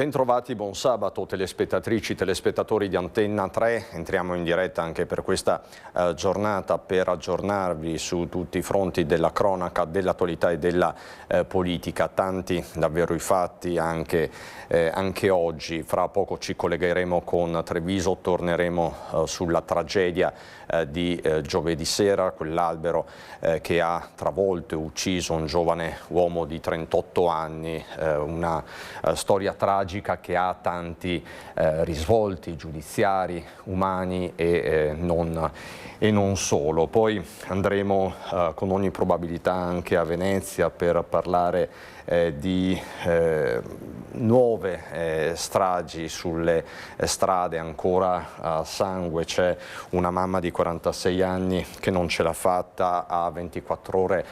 Bentrovati, buon sabato telespettatrici, telespettatori di Antenna 3. Entriamo in diretta anche per questa giornata per aggiornarvi su tutti i fronti della cronaca, dell'attualità e della politica. Tanti davvero i fatti anche oggi. Fra poco ci collegheremo con Treviso, torneremo sulla tragedia di giovedì sera, quell'albero che ha travolto e ucciso un giovane uomo di 38 anni, una storia tragica che ha tanti risvolti giudiziari, umani e non solo. Poi andremo con ogni probabilità anche a Venezia per parlare di nuove stragi sulle strade, ancora a sangue. C'è una mamma di 46 anni che non ce l'ha fatta a 24 ore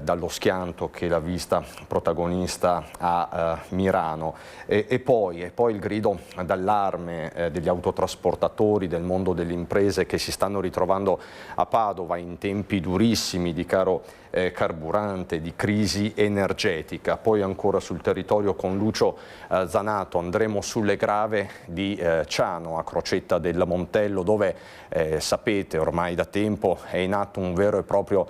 dallo schianto che l'ha vista protagonista a Mirano. E poi il grido d'allarme degli autotrasportatori, del mondo delle imprese che si stanno ritrovando a Padova in tempi durissimi di caro carburante, di crisi energetica. Poi ancora sul territorio con Lucio Zanato andremo sulle grave di Ciano, a Crocetta del Montello, dove sapete ormai da tempo è in atto un vero e proprio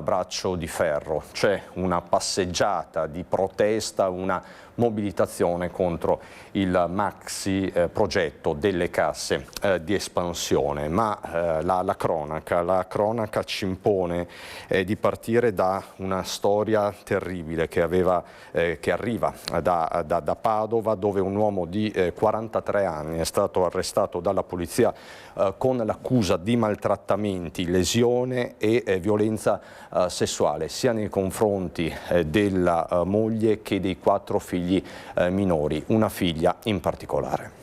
braccio di ferro. C'è una passeggiata di protesta, una mobilitazione contro il maxi progetto delle casse di espansione, ma la cronaca ci impone di partire da una storia terribile che arriva da Padova, dove un uomo di 43 anni è stato arrestato dalla polizia con l'accusa di maltrattamenti, lesione e violenza sessuale sia nei confronti della moglie che dei 4 figli minori, una figlia in particolare.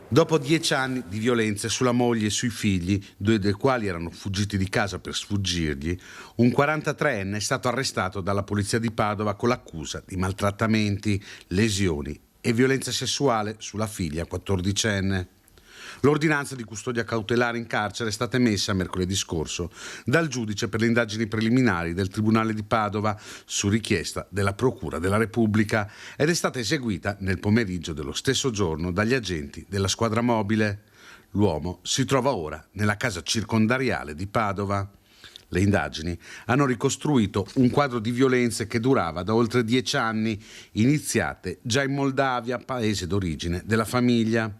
Dopo 10 anni di violenze sulla moglie e sui figli, 2 dei quali erano fuggiti di casa per sfuggirgli, un 43enne è stato arrestato dalla polizia di Padova con l'accusa di maltrattamenti, lesioni e violenza sessuale sulla figlia 14enne. L'ordinanza di custodia cautelare in carcere è stata emessa mercoledì scorso dal giudice per le indagini preliminari del Tribunale di Padova su richiesta della Procura della Repubblica ed è stata eseguita nel pomeriggio dello stesso giorno dagli agenti della squadra mobile. L'uomo si trova ora nella casa circondariale di Padova. Le indagini hanno ricostruito un quadro di violenze che durava da oltre 10 anni, iniziate già in Moldavia, paese d'origine della famiglia.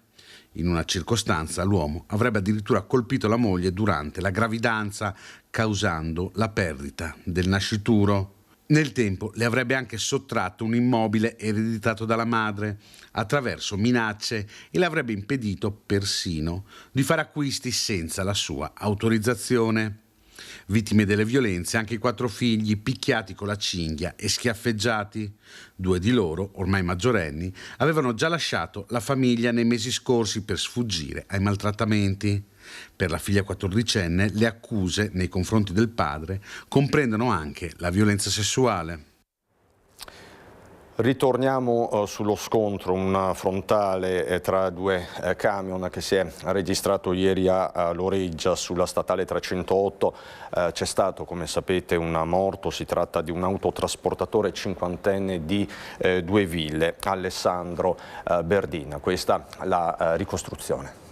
In una circostanza l'uomo avrebbe addirittura colpito la moglie durante la gravidanza, causando la perdita del nascituro. Nel tempo le avrebbe anche sottratto un immobile ereditato dalla madre attraverso minacce e le avrebbe impedito persino di fare acquisti senza la sua autorizzazione. Vittime delle violenze anche i 4 figli picchiati con la cinghia e schiaffeggiati. 2 di loro, ormai maggiorenni, avevano già lasciato la famiglia nei mesi scorsi per sfuggire ai maltrattamenti. Per la figlia 14enne le accuse nei confronti del padre comprendono anche la violenza sessuale. Ritorniamo sullo scontro, un frontale tra 2 camion che si è registrato ieri a Loreggia sulla statale 308. C'è stato, come sapete, un morto. Si tratta di un autotrasportatore 50enne di 2 Ville, Alessandro Berdina. Questa la ricostruzione.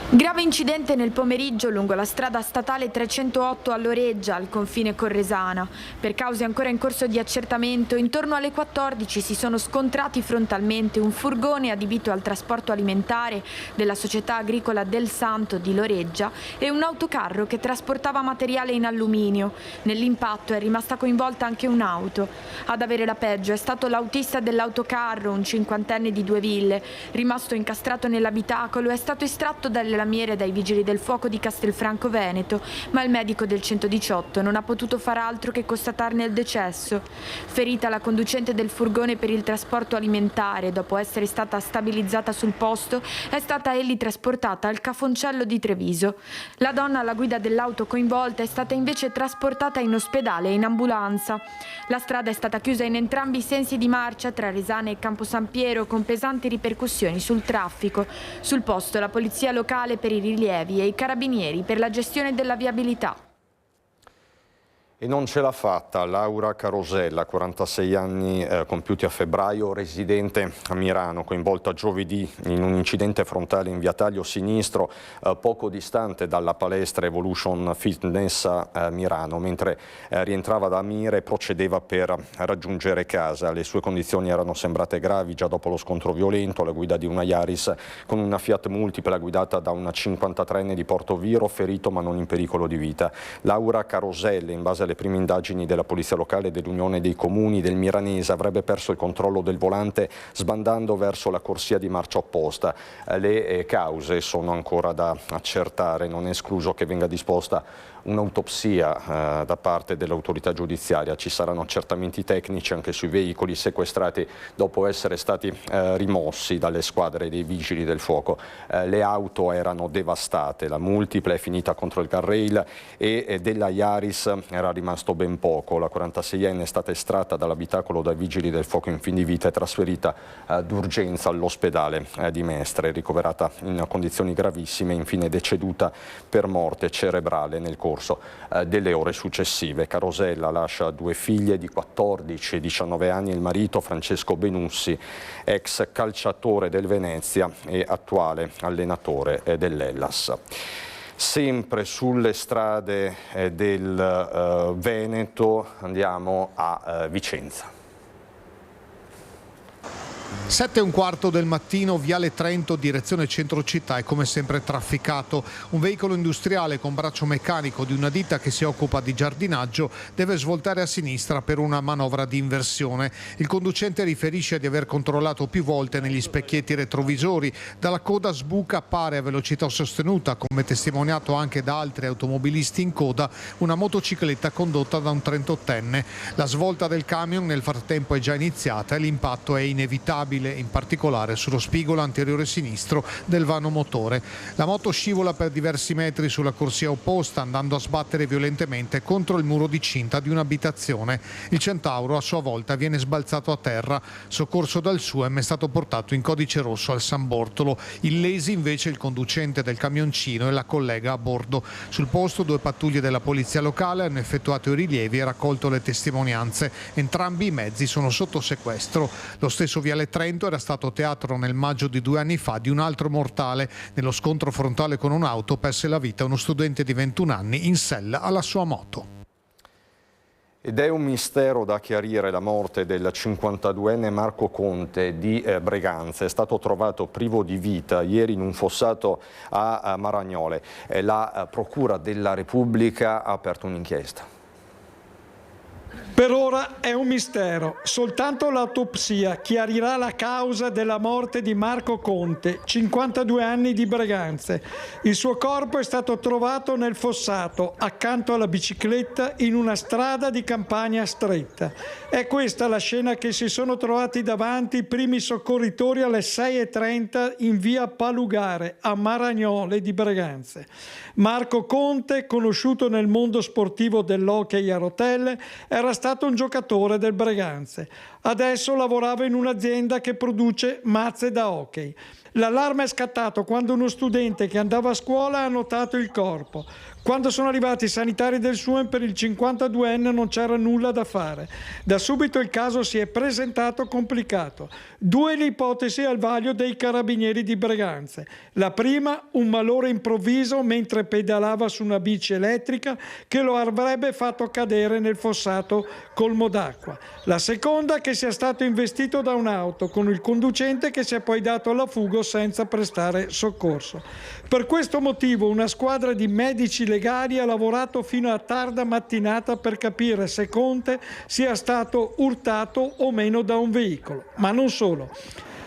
Grave incidente nel pomeriggio lungo la strada statale 308 a Loreggia, al confine corresana. Per cause ancora in corso di accertamento, intorno alle 14 si sono scontrati frontalmente un furgone adibito al trasporto alimentare della società agricola Del Santo di Loreggia e un autocarro che trasportava materiale in alluminio. Nell'impatto è rimasta coinvolta anche un'auto. Ad avere la peggio è stato l'autista dell'autocarro, un 50enne di 2 Ville. Rimasto incastrato nell'abitacolo, è stato estratto dalle lamiere dai vigili del fuoco di Castelfranco Veneto, ma il medico del 118 non ha potuto far altro che constatarne il decesso. Ferita la conducente del furgone per il trasporto alimentare, dopo essere stata stabilizzata sul posto, è stata egli trasportata al Cafoncello di Treviso. La donna alla guida dell'auto coinvolta è stata invece trasportata in ospedale in ambulanza. La strada è stata chiusa in entrambi i sensi di marcia tra Resane e Campo San Piero, con pesanti ripercussioni sul traffico. Sul posto la polizia locale per i rilievi e i carabinieri per la gestione della viabilità. E non ce l'ha fatta Laura Carosella, 46 anni compiuti a febbraio, residente a Mirano, coinvolta giovedì in un incidente frontale in via Taglio Sinistro, poco distante dalla palestra Evolution Fitness a Mirano, mentre rientrava da Mire e procedeva per raggiungere casa. Le sue condizioni erano sembrate gravi già dopo lo scontro violento alla guida di una Yaris con una Fiat Multipla guidata da una 53enne di Portoviro, ferito ma non in pericolo di vita. Laura Carosella, in base alle prime indagini della Polizia Locale e dell'Unione dei Comuni del Miranese, avrebbe perso il controllo del volante sbandando verso la corsia di marcia opposta. Le cause sono ancora da accertare, non è escluso che venga disposta un'autopsia da parte dell'autorità giudiziaria. Ci saranno accertamenti tecnici anche sui veicoli sequestrati dopo essere stati rimossi dalle squadre dei vigili del fuoco. Le auto erano devastate, la Multipla è finita contro il guardrail e della Yaris era rimasto ben poco. La 46enne è stata estratta dall'abitacolo dai vigili del fuoco in fin di vita e trasferita d'urgenza all'ospedale di Mestre, ricoverata in condizioni gravissime e infine deceduta per morte cerebrale nel corso delle ore successive. Carosella lascia due figlie di 14 e 19 anni e il marito Francesco Benussi, ex calciatore del Venezia e attuale allenatore dell'Hellas. Sempre sulle strade del Veneto andiamo a Vicenza. 7:15 del mattino, Viale Trento, direzione centro città, è come sempre trafficato. Un veicolo industriale con braccio meccanico di una ditta che si occupa di giardinaggio deve svoltare a sinistra per una manovra di inversione. Il conducente riferisce di aver controllato più volte negli specchietti retrovisori. Dalla coda sbuca, appare a velocità sostenuta, come testimoniato anche da altri automobilisti in coda, una motocicletta condotta da un 38enne. La svolta del camion nel frattempo è già iniziata e l'impatto è inevitabile, in particolare sullo spigolo anteriore sinistro del vano motore. La moto scivola per diversi metri sulla corsia opposta, andando a sbattere violentemente contro il muro di cinta di un'abitazione. Il Centauro a sua volta viene sbalzato a terra. Soccorso dal SUEM, è stato portato in codice rosso al San Bortolo. Illesi invece il conducente del camioncino e la collega a bordo. Sul posto 2 pattuglie della polizia locale hanno effettuato i rilievi e raccolto le testimonianze. Entrambi i mezzi sono sotto sequestro. Lo stesso Viale Trento era stato teatro nel maggio di 2 anni fa di un altro mortale. Nello scontro frontale con un'auto perse la vita uno studente di 21 anni in sella alla sua moto. Ed è un mistero da chiarire la morte del 52enne Marco Conte di Breganze. È stato trovato privo di vita ieri in un fossato a Maragnole. La Procura della Repubblica ha aperto un'inchiesta. Per ora è un mistero. Soltanto l'autopsia chiarirà la causa della morte di Marco Conte, 52 anni, di Breganze. Il suo corpo è stato trovato nel fossato, accanto alla bicicletta, in una strada di campagna stretta. È questa la scena che si sono trovati davanti i primi soccorritori alle 6:30 in via Palugare, a Maragnole di Breganze. Marco Conte, conosciuto nel mondo sportivo dell'hockey a rotelle, era stato un giocatore del Breganze. Adesso lavorava in un'azienda che produce mazze da hockey. L'allarme è scattato quando uno studente che andava a scuola ha notato il corpo. Quando sono arrivati i sanitari del SUEM, per il 52enne non c'era nulla da fare. Da subito il caso si è presentato complicato. 2 le ipotesi al vaglio dei carabinieri di Breganze. La prima, un malore improvviso mentre pedalava su una bici elettrica che lo avrebbe fatto cadere nel fossato colmo d'acqua. La seconda, che sia stato investito da un'auto con il conducente che si è poi dato alla fuga senza prestare soccorso. Per questo motivo una squadra di medici legali ha lavorato fino a tarda mattinata per capire se Conte sia stato urtato o meno da un veicolo. Ma non solo.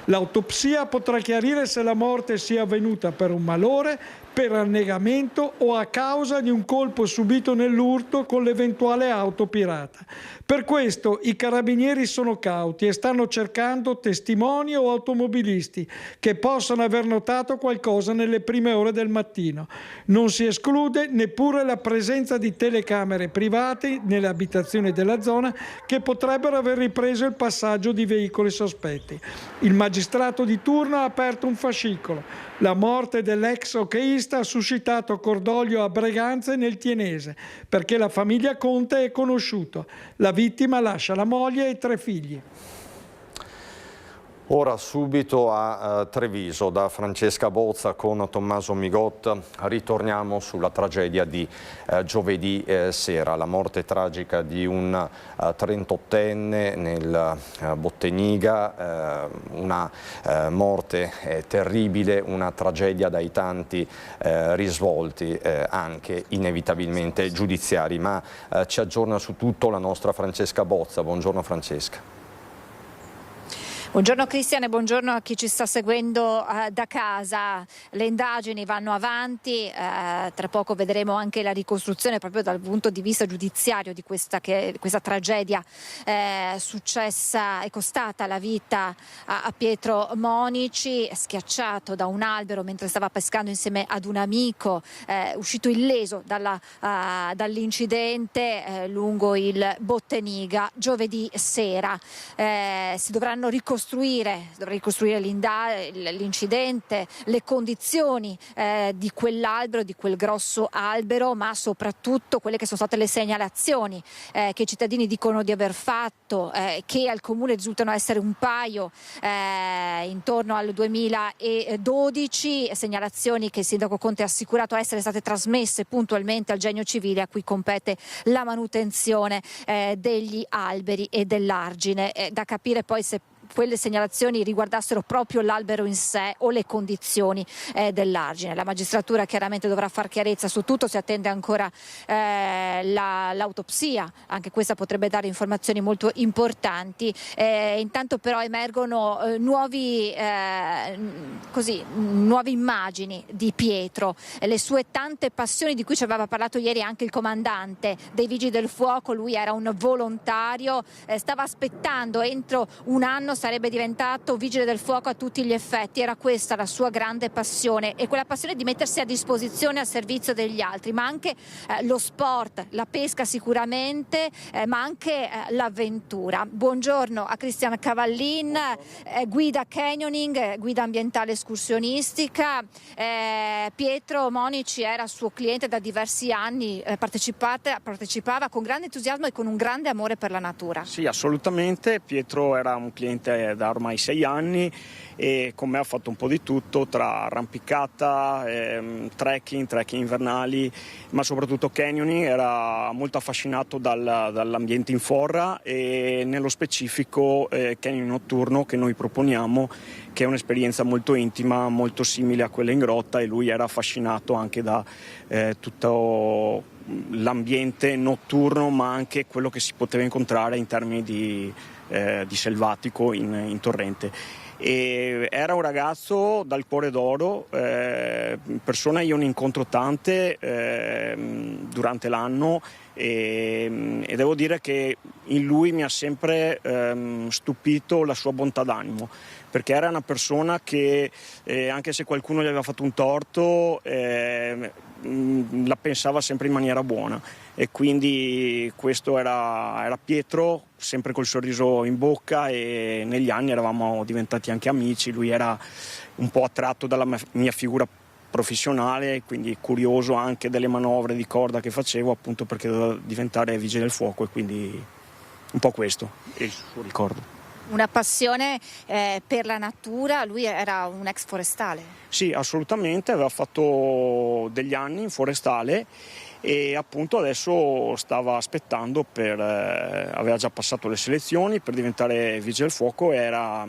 L'autopsia potrà chiarire se la morte sia avvenuta per un malore, per annegamento o a causa di un colpo subito nell'urto con l'eventuale auto pirata. Per questo i carabinieri sono cauti e stanno cercando testimoni o automobilisti che possano aver notato qualcosa nelle prime ore del mattino. Non si esclude neppure la presenza di telecamere private nelle abitazioni della zona che potrebbero aver ripreso il passaggio di veicoli sospetti. Il magistrato magistrato di turno ha aperto un fascicolo. La morte dell'ex hockeista ha suscitato cordoglio a Breganze e nel Tienese, perché la famiglia Conte è conosciuta. La vittima lascia la moglie e 3 figli. Ora subito a Treviso, da Francesca Bozza con Tommaso Migot, ritorniamo sulla tragedia di giovedì sera, la morte tragica di un 38enne nel Botteniga, una morte terribile, una tragedia dai tanti risvolti anche inevitabilmente giudiziari, ma ci aggiorna su tutto la nostra Francesca Bozza. Buongiorno Francesca. Buongiorno Cristian e buongiorno a chi ci sta seguendo da casa. Le indagini vanno avanti, tra poco vedremo anche la ricostruzione proprio dal punto di vista giudiziario di questa tragedia successa e costata la vita a Pietro Monici, schiacciato da un albero mentre stava pescando insieme ad un amico, uscito illeso dall'incidente lungo il Botteniga giovedì sera. Si dovranno ricostruire l'incidente, le condizioni di quell'albero, di quel grosso albero, ma soprattutto quelle che sono state le segnalazioni che i cittadini dicono di aver fatto, che al comune risultano essere un paio intorno al 2012, segnalazioni che il sindaco Conte ha assicurato essere state trasmesse puntualmente al Genio Civile, a cui compete la manutenzione degli alberi e dell'argine. Da capire poi se quelle segnalazioni riguardassero proprio l'albero in sé o le condizioni dell'argine. La magistratura chiaramente dovrà far chiarezza su tutto, si attende ancora l'autopsia, anche questa potrebbe dare informazioni molto importanti. Intanto però emergono nuove immagini di Pietro, le sue tante passioni di cui ci aveva parlato ieri anche il comandante dei Vigili del Fuoco. Lui era un volontario, stava aspettando entro un anno sarebbe diventato vigile del fuoco a tutti gli effetti. Era questa la sua grande passione, e quella passione di mettersi a disposizione al servizio degli altri, ma anche lo sport, la pesca sicuramente, ma anche l'avventura. Buongiorno a Cristian Cavallin, guida canyoning, guida ambientale escursionistica. Pietro Monici era suo cliente da diversi anni, partecipava con grande entusiasmo e con un grande amore per la natura. Sì, assolutamente. Pietro era un cliente da ormai 6 anni e con me ha fatto un po' di tutto, tra arrampicata, trekking invernali, ma soprattutto canyoning. Era molto affascinato dall'ambiente in forra e nello specifico canyoning notturno che noi proponiamo, che è un'esperienza molto intima, molto simile a quella in grotta, e lui era affascinato anche da tutto l'ambiente notturno, ma anche quello che si poteva incontrare in termini di selvatico in torrente. E era un ragazzo dal cuore d'oro, persona io ne incontro tante durante l'anno, e devo dire che in lui mi ha sempre stupito la sua bontà d'animo, perché era una persona che anche se qualcuno gli aveva fatto un torto la pensava sempre in maniera buona, e quindi questo era Pietro, sempre col sorriso in bocca, e negli anni eravamo diventati anche amici. Lui era un po' attratto dalla mia figura professionale, quindi curioso anche delle manovre di corda che facevo, appunto perché dovevo diventare vigile del fuoco, e quindi un po' questo è il suo ricordo. Una passione per la natura. Lui era un ex forestale. Sì, assolutamente, aveva fatto degli anni in forestale e appunto adesso stava aspettando aveva già passato le selezioni per diventare vigile del fuoco, era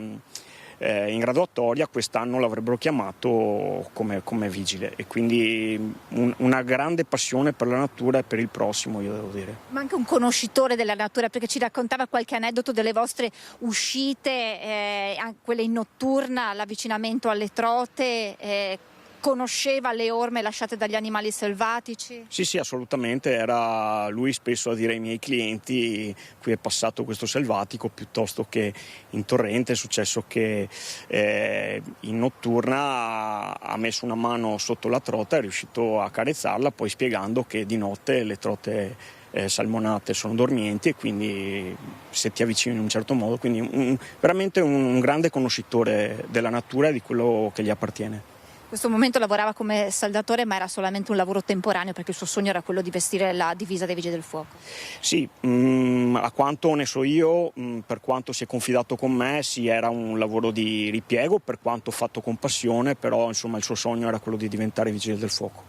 in graduatoria, quest'anno l'avrebbero chiamato come vigile, e quindi una grande passione per la natura e per il prossimo, io devo dire. Ma anche un conoscitore della natura, perché ci raccontava qualche aneddoto delle vostre uscite, quelle in notturna, l'avvicinamento alle trote. Conosceva le orme lasciate dagli animali selvatici? Sì, assolutamente. Era lui spesso a dire ai miei clienti: qui è passato questo selvatico, piuttosto che in torrente. È successo che in notturna ha messo una mano sotto la trota, è riuscito a carezzarla, poi spiegando che di notte le trote salmonate sono dormienti e quindi se ti avvicini in un certo modo, quindi veramente un grande conoscitore della natura e di quello che gli appartiene. In questo momento lavorava come saldatore, ma era solamente un lavoro temporaneo perché il suo sogno era quello di vestire la divisa dei Vigili del Fuoco. Sì, a quanto ne so io, per quanto si è confidato con me, sì, era un lavoro di ripiego, per quanto fatto con passione, però insomma il suo sogno era quello di diventare Vigile del Fuoco.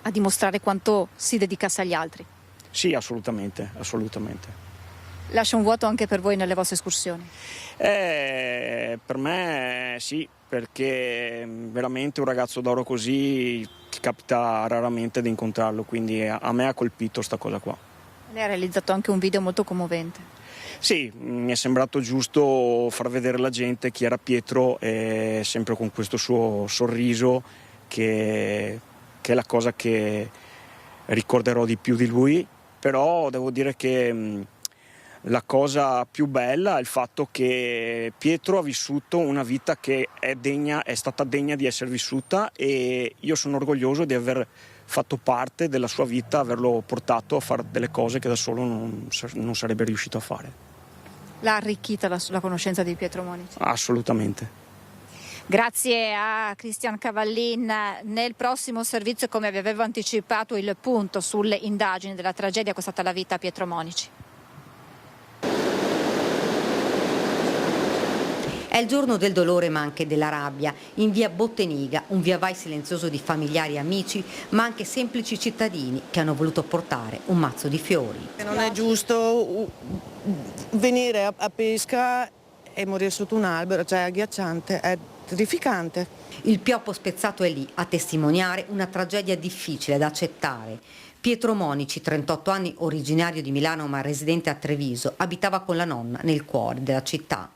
A dimostrare quanto si dedicasse agli altri. Sì, assolutamente. Lascia un vuoto anche per voi nelle vostre escursioni? Per me sì, perché veramente un ragazzo d'oro così ti capita raramente di incontrarlo, quindi a me ha colpito sta cosa qua. Lei ha realizzato anche un video molto commovente. Sì, mi è sembrato giusto far vedere alla gente chi era Pietro, sempre con questo suo sorriso che è la cosa che ricorderò di più di lui, però devo dire che la cosa più bella è il fatto che Pietro ha vissuto una vita che è stata degna di essere vissuta e io sono orgoglioso di aver fatto parte della sua vita, averlo portato a fare delle cose che da solo non sarebbe riuscito a fare. L'ha arricchita la conoscenza di Pietro Monici? Assolutamente. Grazie a Cristian Cavallin. Nel prossimo servizio, come vi avevo anticipato, il punto sulle indagini della tragedia costata la vita a Pietro Monici. È il giorno del dolore ma anche della rabbia. In via Botteniga, un via vai silenzioso di familiari e amici, ma anche semplici cittadini che hanno voluto portare un mazzo di fiori. Non è giusto venire a pesca e morire sotto un albero, cioè è agghiacciante, è terrificante. Il pioppo spezzato è lì a testimoniare una tragedia difficile da accettare. Pietro Monici, 38 anni, originario di Milano ma residente a Treviso, abitava con la nonna nel cuore della città.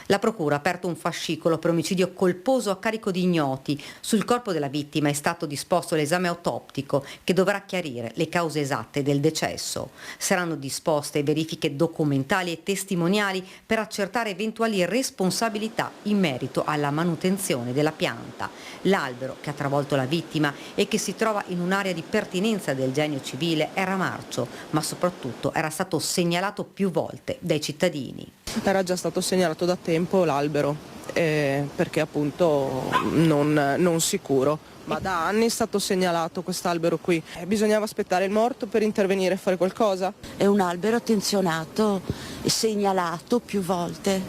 La procura ha aperto un fascicolo per omicidio colposo a carico di ignoti. Sul corpo della vittima è stato disposto l'esame autoptico che dovrà chiarire le cause esatte del decesso. Saranno disposte verifiche documentali e testimoniali per accertare eventuali responsabilità in merito alla manutenzione della pianta. L'albero che ha travolto la vittima e che si trova in un'area di pertinenza del Genio Civile era marcio, ma soprattutto era stato segnalato più volte dai cittadini. Era già stato segnalato da tempo l'albero, perché appunto non sicuro, ma da anni è stato segnalato quest'albero qui. Bisognava aspettare il morto per intervenire e fare qualcosa? È un albero attenzionato, segnalato più volte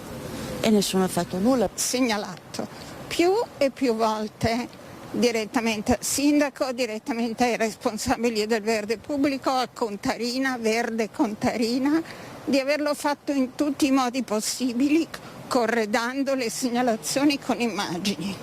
e nessuno ha fatto nulla. Segnalato più e più volte direttamente al sindaco, direttamente ai responsabili del verde pubblico, a Contarina, Verde Contarina, di averlo fatto in tutti i modi possibili, corredando le segnalazioni con immagini.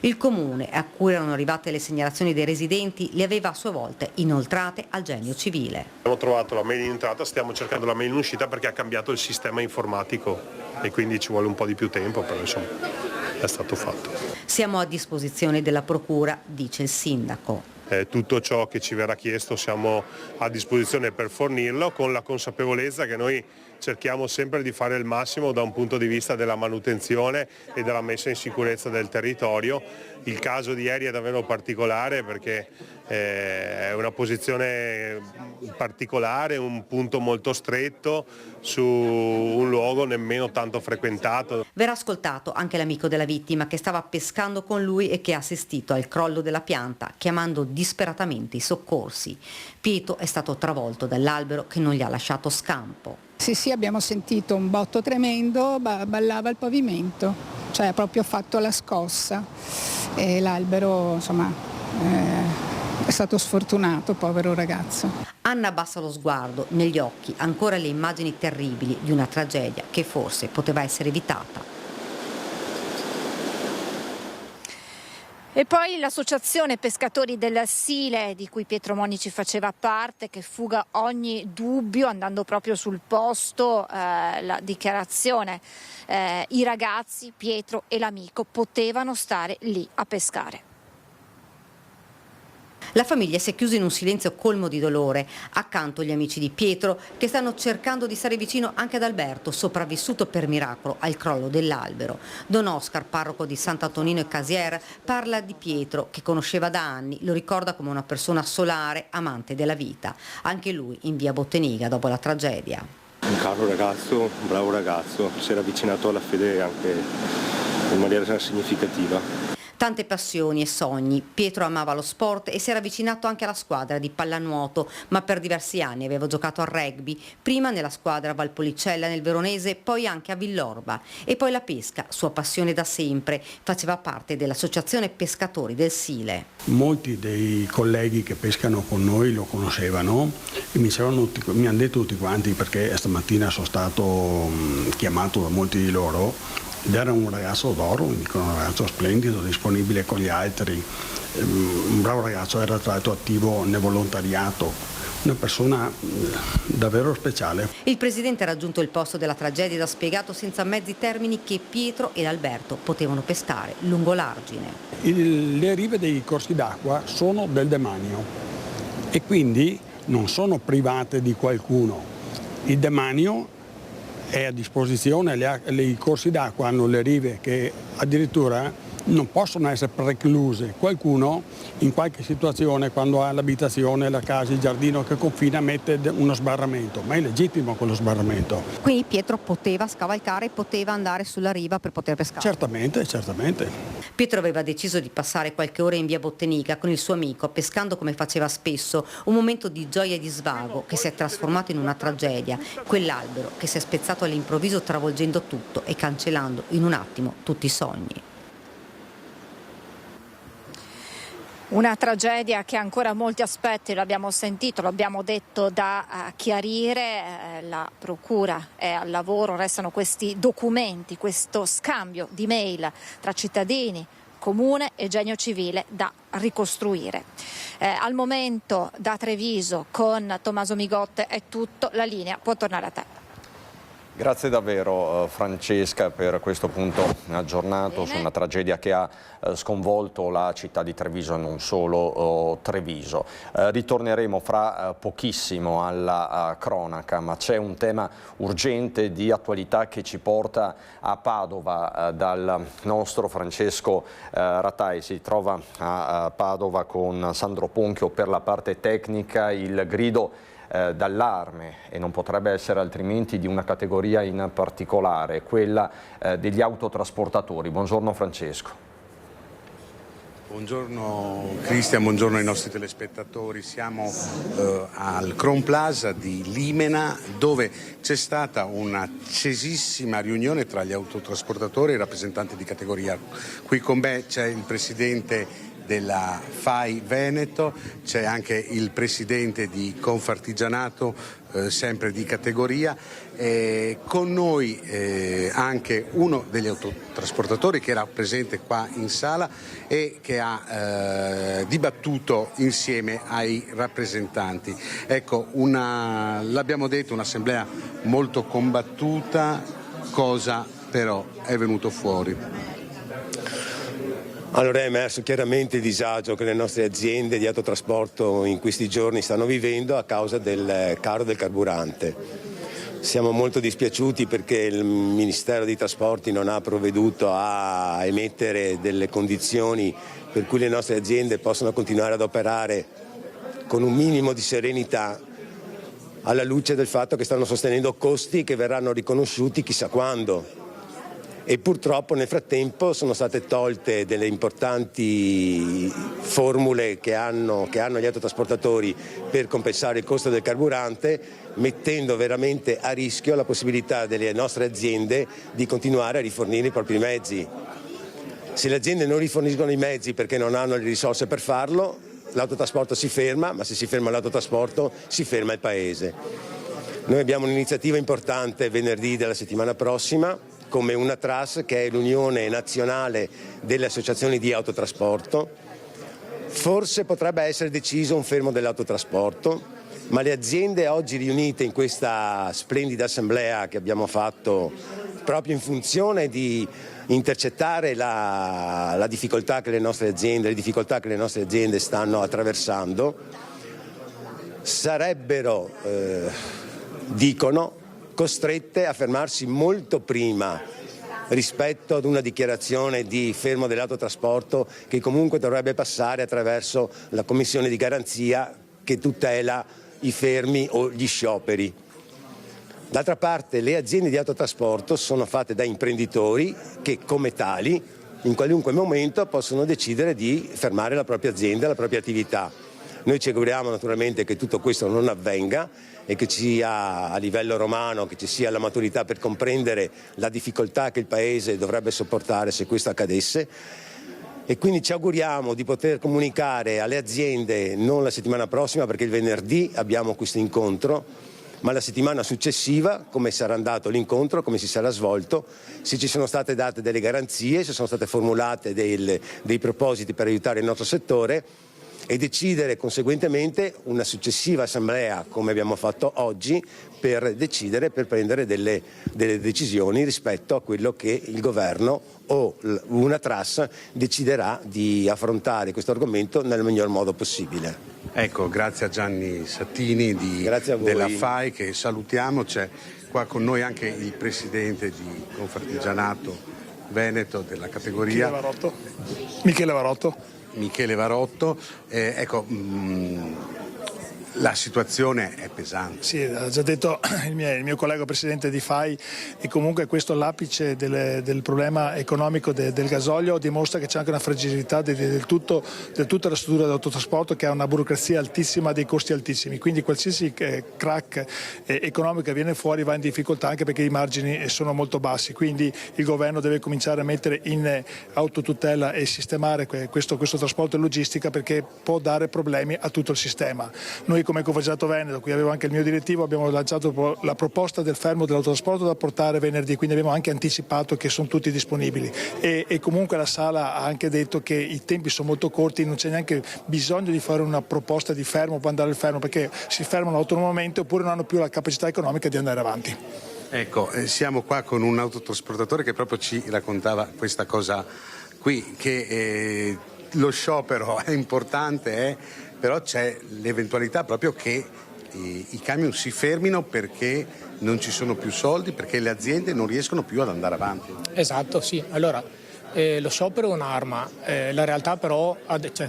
Il comune, a cui erano arrivate le segnalazioni dei residenti, le aveva a sua volta inoltrate al Genio Civile. Abbiamo trovato la mail in entrata, stiamo cercando la mail in uscita perché ha cambiato il sistema informatico e quindi ci vuole un po' di più tempo, però insomma è stato fatto. Siamo a disposizione della procura, dice il sindaco. Tutto ciò che ci verrà chiesto siamo a disposizione per fornirlo, con la consapevolezza che noi cerchiamo sempre di fare il massimo da un punto di vista della manutenzione e della messa in sicurezza del territorio. Il caso di ieri è davvero particolare perché è una posizione particolare, un punto molto stretto su un luogo nemmeno tanto frequentato. Verrà ascoltato anche l'amico della vittima che stava pescando con lui e che ha assistito al crollo della pianta, chiamando disperatamente i soccorsi. Pietro è stato travolto dall'albero che non gli ha lasciato scampo. Sì, abbiamo sentito un botto tremendo, ballava il pavimento, cioè ha proprio fatto la scossa e l'albero insomma è stato sfortunato, povero ragazzo. Anna abbassa lo sguardo, negli occhi ancora le immagini terribili di una tragedia che forse poteva essere evitata. E poi l'associazione Pescatori del Sile, di cui Pietro Monici faceva parte, che fuga ogni dubbio andando proprio sul posto, la dichiarazione, i ragazzi, Pietro e l'amico, potevano stare lì a pescare. La famiglia si è chiusa in un silenzio colmo di dolore, accanto gli amici di Pietro che stanno cercando di stare vicino anche ad Alberto, sopravvissuto per miracolo al crollo dell'albero. Don Oscar, parroco di Sant'Antonino e Casier, parla di Pietro che conosceva da anni, lo ricorda come una persona solare, amante della vita. Anche lui in via Botteniga dopo la tragedia. Un caro ragazzo, un bravo ragazzo, si era avvicinato alla fede anche in maniera significativa. Tante passioni e sogni. Pietro amava lo sport e si era avvicinato anche alla squadra di pallanuoto, ma per diversi anni aveva giocato al rugby, prima nella squadra Valpolicella nel Veronese, poi anche a Villorba. E poi la pesca, sua passione da sempre, faceva parte dell'Associazione Pescatori del Sile. Molti dei colleghi che pescano con noi lo conoscevano e mi hanno detto tutti quanti, perché stamattina sono stato chiamato da molti di loro. Ed era un ragazzo d'oro, un ragazzo splendido, disponibile con gli altri, un bravo ragazzo, era tra l'altro attivo nel volontariato, una persona davvero speciale. Il presidente ha raggiunto il posto della tragedia ed ha spiegato senza mezzi termini che Pietro ed Alberto potevano pescare lungo l'argine. Le rive dei corsi d'acqua sono del demanio e quindi non sono private di qualcuno. Il demanio è a disposizione, i corsi d'acqua hanno le rive che addirittura non possono essere precluse. Qualcuno in qualche situazione, quando ha l'abitazione, la casa, il giardino che confina, mette uno sbarramento, ma è legittimo quello sbarramento. Quindi Pietro poteva scavalcare, poteva andare sulla riva per poter pescare? Certamente, certamente. Pietro aveva deciso di passare qualche ora in via Botteniga con il suo amico, pescando come faceva spesso, un momento di gioia e di svago che si è trasformato in una tragedia, quell'albero che si è spezzato all'improvviso travolgendo tutto e cancellando in un attimo tutti i sogni. Una tragedia che ha ancora molti aspetti, lo abbiamo sentito, lo abbiamo detto, da chiarire. La procura è al lavoro, restano questi documenti, questo scambio di mail tra cittadini, comune e genio civile da ricostruire. Al momento da Treviso con Tommaso Migotte è tutto, la linea può tornare a te. Grazie davvero Francesca per questo punto aggiornato su una tragedia che ha sconvolto la città di Treviso e non solo Treviso. Ritorneremo fra pochissimo alla cronaca, ma c'è un tema urgente di attualità che ci porta a Padova dal nostro Francesco Ratai. Si trova a Padova con Sandro Ponchio per la parte tecnica. Il grido d'allarme, e non potrebbe essere altrimenti, di una categoria in particolare, quella degli autotrasportatori. Buongiorno Francesco. Buongiorno Cristian, buongiorno ai nostri telespettatori. Siamo al Crown Plaza di Limena, dove c'è stata un'accesissima riunione tra gli autotrasportatori e i rappresentanti di categoria. Qui con me c'è il presidente della FAI Veneto, c'è anche il presidente di Confartigianato, sempre di categoria, con noi anche uno degli autotrasportatori che era presente qua in sala e che ha dibattuto insieme ai rappresentanti. Ecco, l'abbiamo detto, un'assemblea molto combattuta. Cosa però è venuto fuori? Allora è emerso chiaramente il disagio che le nostre aziende di autotrasporto in questi giorni stanno vivendo a causa del caro del carburante. Siamo molto dispiaciuti perché il Ministero dei Trasporti non ha provveduto a emettere delle condizioni per cui le nostre aziende possano continuare ad operare con un minimo di serenità, alla luce del fatto che stanno sostenendo costi che verranno riconosciuti chissà quando. E purtroppo nel frattempo sono state tolte delle importanti formule che hanno gli autotrasportatori per compensare il costo del carburante, mettendo veramente a rischio la possibilità delle nostre aziende di continuare a rifornire i propri mezzi. Se le aziende non riforniscono i mezzi perché non hanno le risorse per farlo, l'autotrasporto si ferma, ma se si ferma l'autotrasporto si ferma il paese. Noi abbiamo un'iniziativa importante venerdì della settimana prossima, come una TRAS, che è l'Unione Nazionale delle Associazioni di Autotrasporto. Forse potrebbe essere deciso un fermo dell'autotrasporto, ma le aziende oggi riunite in questa splendida assemblea che abbiamo fatto proprio in funzione di intercettare la difficoltà che le nostre aziende stanno attraversando, sarebbero, dicono, costrette a fermarsi molto prima rispetto ad una dichiarazione di fermo dell'autotrasporto che comunque dovrebbe passare attraverso la commissione di garanzia che tutela i fermi o gli scioperi. D'altra parte le aziende di autotrasporto sono fatte da imprenditori che come tali in qualunque momento possono decidere di fermare la propria azienda, la propria attività. Noi ci auguriamo naturalmente che tutto questo non avvenga e che ci sia a livello romano, che ci sia la maturità per comprendere la difficoltà che il Paese dovrebbe sopportare se questo accadesse. E quindi ci auguriamo di poter comunicare alle aziende non la settimana prossima, perché il venerdì abbiamo questo incontro, ma la settimana successiva come sarà andato l'incontro, come si sarà svolto, se ci sono state date delle garanzie, se sono state formulate dei propositi per aiutare il nostro settore, e decidere conseguentemente una successiva assemblea, come abbiamo fatto oggi, per prendere delle decisioni rispetto a quello che il governo o una TRAS deciderà di affrontare questo argomento nel miglior modo possibile. Ecco, grazie a Gianni Sattini della FAI, che salutiamo. C'è qua con noi anche il presidente di Confartigianato Veneto della categoria Michele Varotto. La situazione è pesante. Sì, ha già detto il mio collega presidente di FAI, e comunque questo l'apice del problema economico del gasolio dimostra che c'è anche una fragilità del tutta la struttura dell'autotrasporto, che ha una burocrazia altissima, dei costi altissimi, quindi qualsiasi crack economico che viene fuori va in difficoltà, anche perché i margini sono molto bassi, quindi il governo deve cominciare a mettere in autotutela e sistemare questo trasporto e logistica, perché può dare problemi a tutto il sistema. Noi come Confartigianato Veneto, qui avevo anche il mio direttivo, abbiamo lanciato la proposta del fermo dell'autotrasporto da portare venerdì, quindi abbiamo anche anticipato che sono tutti disponibili, e comunque la Sala ha anche detto che i tempi sono molto corti, non c'è neanche bisogno di fare una proposta di fermo, può andare il fermo, perché si fermano autonomamente oppure non hanno più la capacità economica di andare avanti. Ecco, siamo qua con un autotrasportatore che proprio ci raccontava questa cosa qui, che lo sciopero è importante, però c'è l'eventualità proprio che i camion si fermino perché non ci sono più soldi, perché le aziende non riescono più ad andare avanti. Esatto, sì. Allora, lo sciopero è un'arma, la realtà però,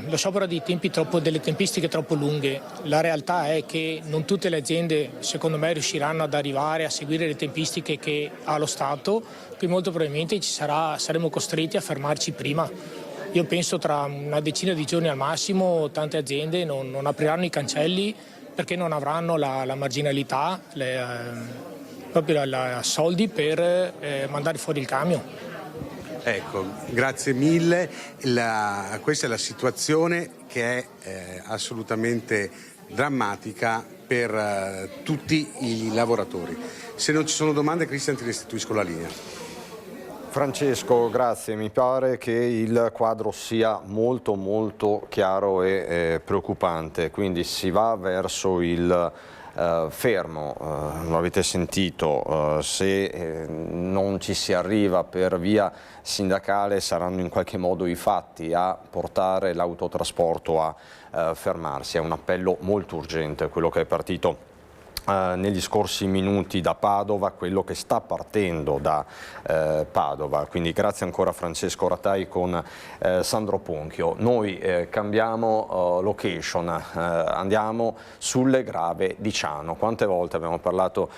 lo sciopero ha delle tempistiche troppo lunghe. La realtà è che non tutte le aziende, secondo me, riusciranno ad arrivare a seguire le tempistiche che ha lo Stato, quindi molto probabilmente saremo costretti a fermarci prima. Io penso tra una decina di giorni al massimo tante aziende non apriranno i cancelli, perché non avranno la marginalità, proprio soldi per mandare fuori il camion. Ecco, grazie mille. Questa è la situazione che è assolutamente drammatica per tutti i lavoratori. Se non ci sono domande, Cristian, ti restituisco la linea. Francesco, grazie. Mi pare che il quadro sia molto molto chiaro e preoccupante, quindi si va verso il fermo, lo avete sentito, se non ci si arriva per via sindacale saranno in qualche modo i fatti a portare l'autotrasporto a fermarsi. È un appello molto urgente quello che è partito negli scorsi minuti da Padova, quello che sta partendo da Padova. Quindi grazie ancora Francesco Ratai con Sandro Ponchio. Noi cambiamo location, andiamo sulle Grave di Ciano. Quante volte abbiamo parlato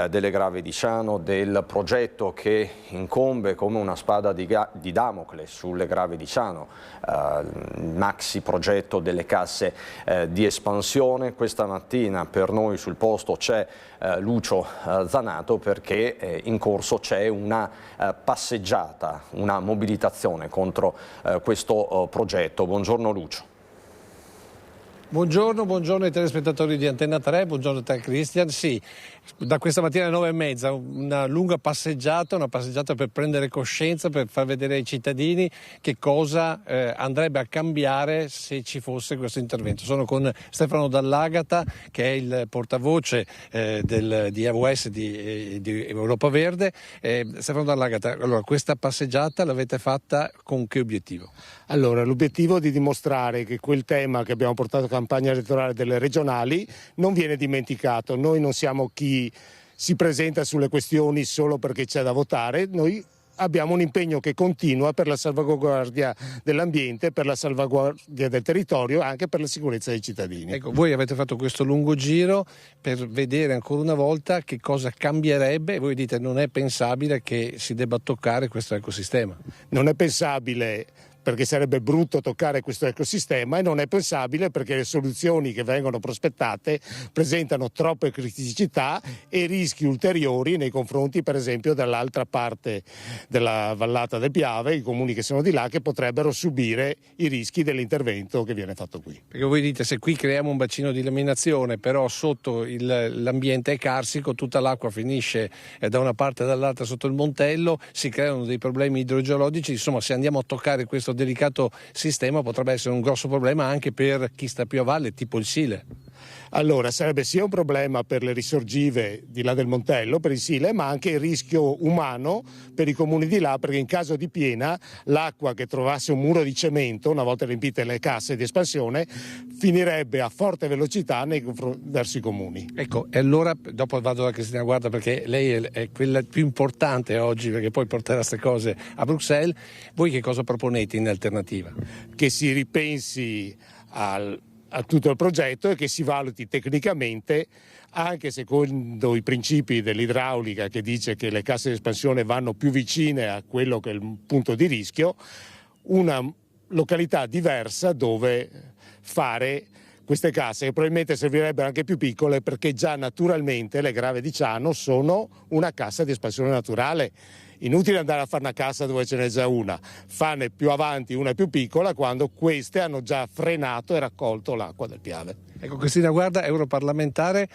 delle Grave di Ciano, del progetto che incombe come una spada di Damocle sulle Grave di Ciano, il maxi progetto delle casse di espansione. Questa mattina per noi sul posto c'è Lucio Zanato, perché in corso c'è una passeggiata, una mobilitazione contro questo progetto. Buongiorno Lucio. Buongiorno ai telespettatori di Antenna 3, buongiorno a te Christian. Sì, da questa mattina alle 9:30 una lunga passeggiata, per prendere coscienza, per far vedere ai cittadini che cosa andrebbe a cambiare se ci fosse questo intervento. Sono con Stefano Dall'Agata, che è il portavoce di AWS di Europa Verde. Stefano Dall'Agata, allora, questa passeggiata l'avete fatta con che obiettivo? Allora, l'obiettivo è di dimostrare che quel tema che abbiamo portato a campagna elettorale delle regionali non viene dimenticato. Noi non siamo chi si presenta sulle questioni solo perché c'è da votare, noi abbiamo un impegno che continua per la salvaguardia dell'ambiente, per la salvaguardia del territorio e anche per la sicurezza dei cittadini. Ecco, voi avete fatto questo lungo giro per vedere ancora una volta che cosa cambierebbe e voi dite non è pensabile che si debba toccare questo ecosistema. Non è pensabile perché sarebbe brutto toccare questo ecosistema, e non è pensabile perché le soluzioni che vengono prospettate presentano troppe criticità e rischi ulteriori nei confronti, per esempio, dall'altra parte della vallata del Piave, i comuni che sono di là, che potrebbero subire i rischi dell'intervento che viene fatto qui. Perché voi dite se qui creiamo un bacino di laminazione, però sotto l'ambiente è carsico, tutta l'acqua finisce da una parte e dall'altra sotto il montello, si creano dei problemi idrogeologici, insomma se andiamo a toccare questo delicato sistema potrebbe essere un grosso problema anche per chi sta più a valle, tipo il Sile. Allora, sarebbe sia un problema per le risorgive di là del Montello, per il Sile, ma anche il rischio umano per i comuni di là, perché in caso di piena l'acqua che trovasse un muro di cemento, una volta riempite le casse di espansione, finirebbe a forte velocità verso i comuni. Ecco, e allora dopo vado da Cristina Guarda, perché lei è quella più importante oggi, perché poi porterà queste cose a Bruxelles. Voi che cosa proponete in alternativa? Che si ripensi a tutto il progetto e che si valuti tecnicamente, anche secondo i principi dell'idraulica, che dice che le casse di espansione vanno più vicine a quello che è il punto di rischio, una località diversa dove fare queste casse, che probabilmente servirebbero anche più piccole, perché già naturalmente le Grave di Ciano sono una cassa di espansione naturale. Inutile andare a fare una cassa dove ce n'è già una, farne più avanti una più piccola quando queste hanno già frenato e raccolto l'acqua del Piave. Ecco, Cristina Guarda, europarlamentare,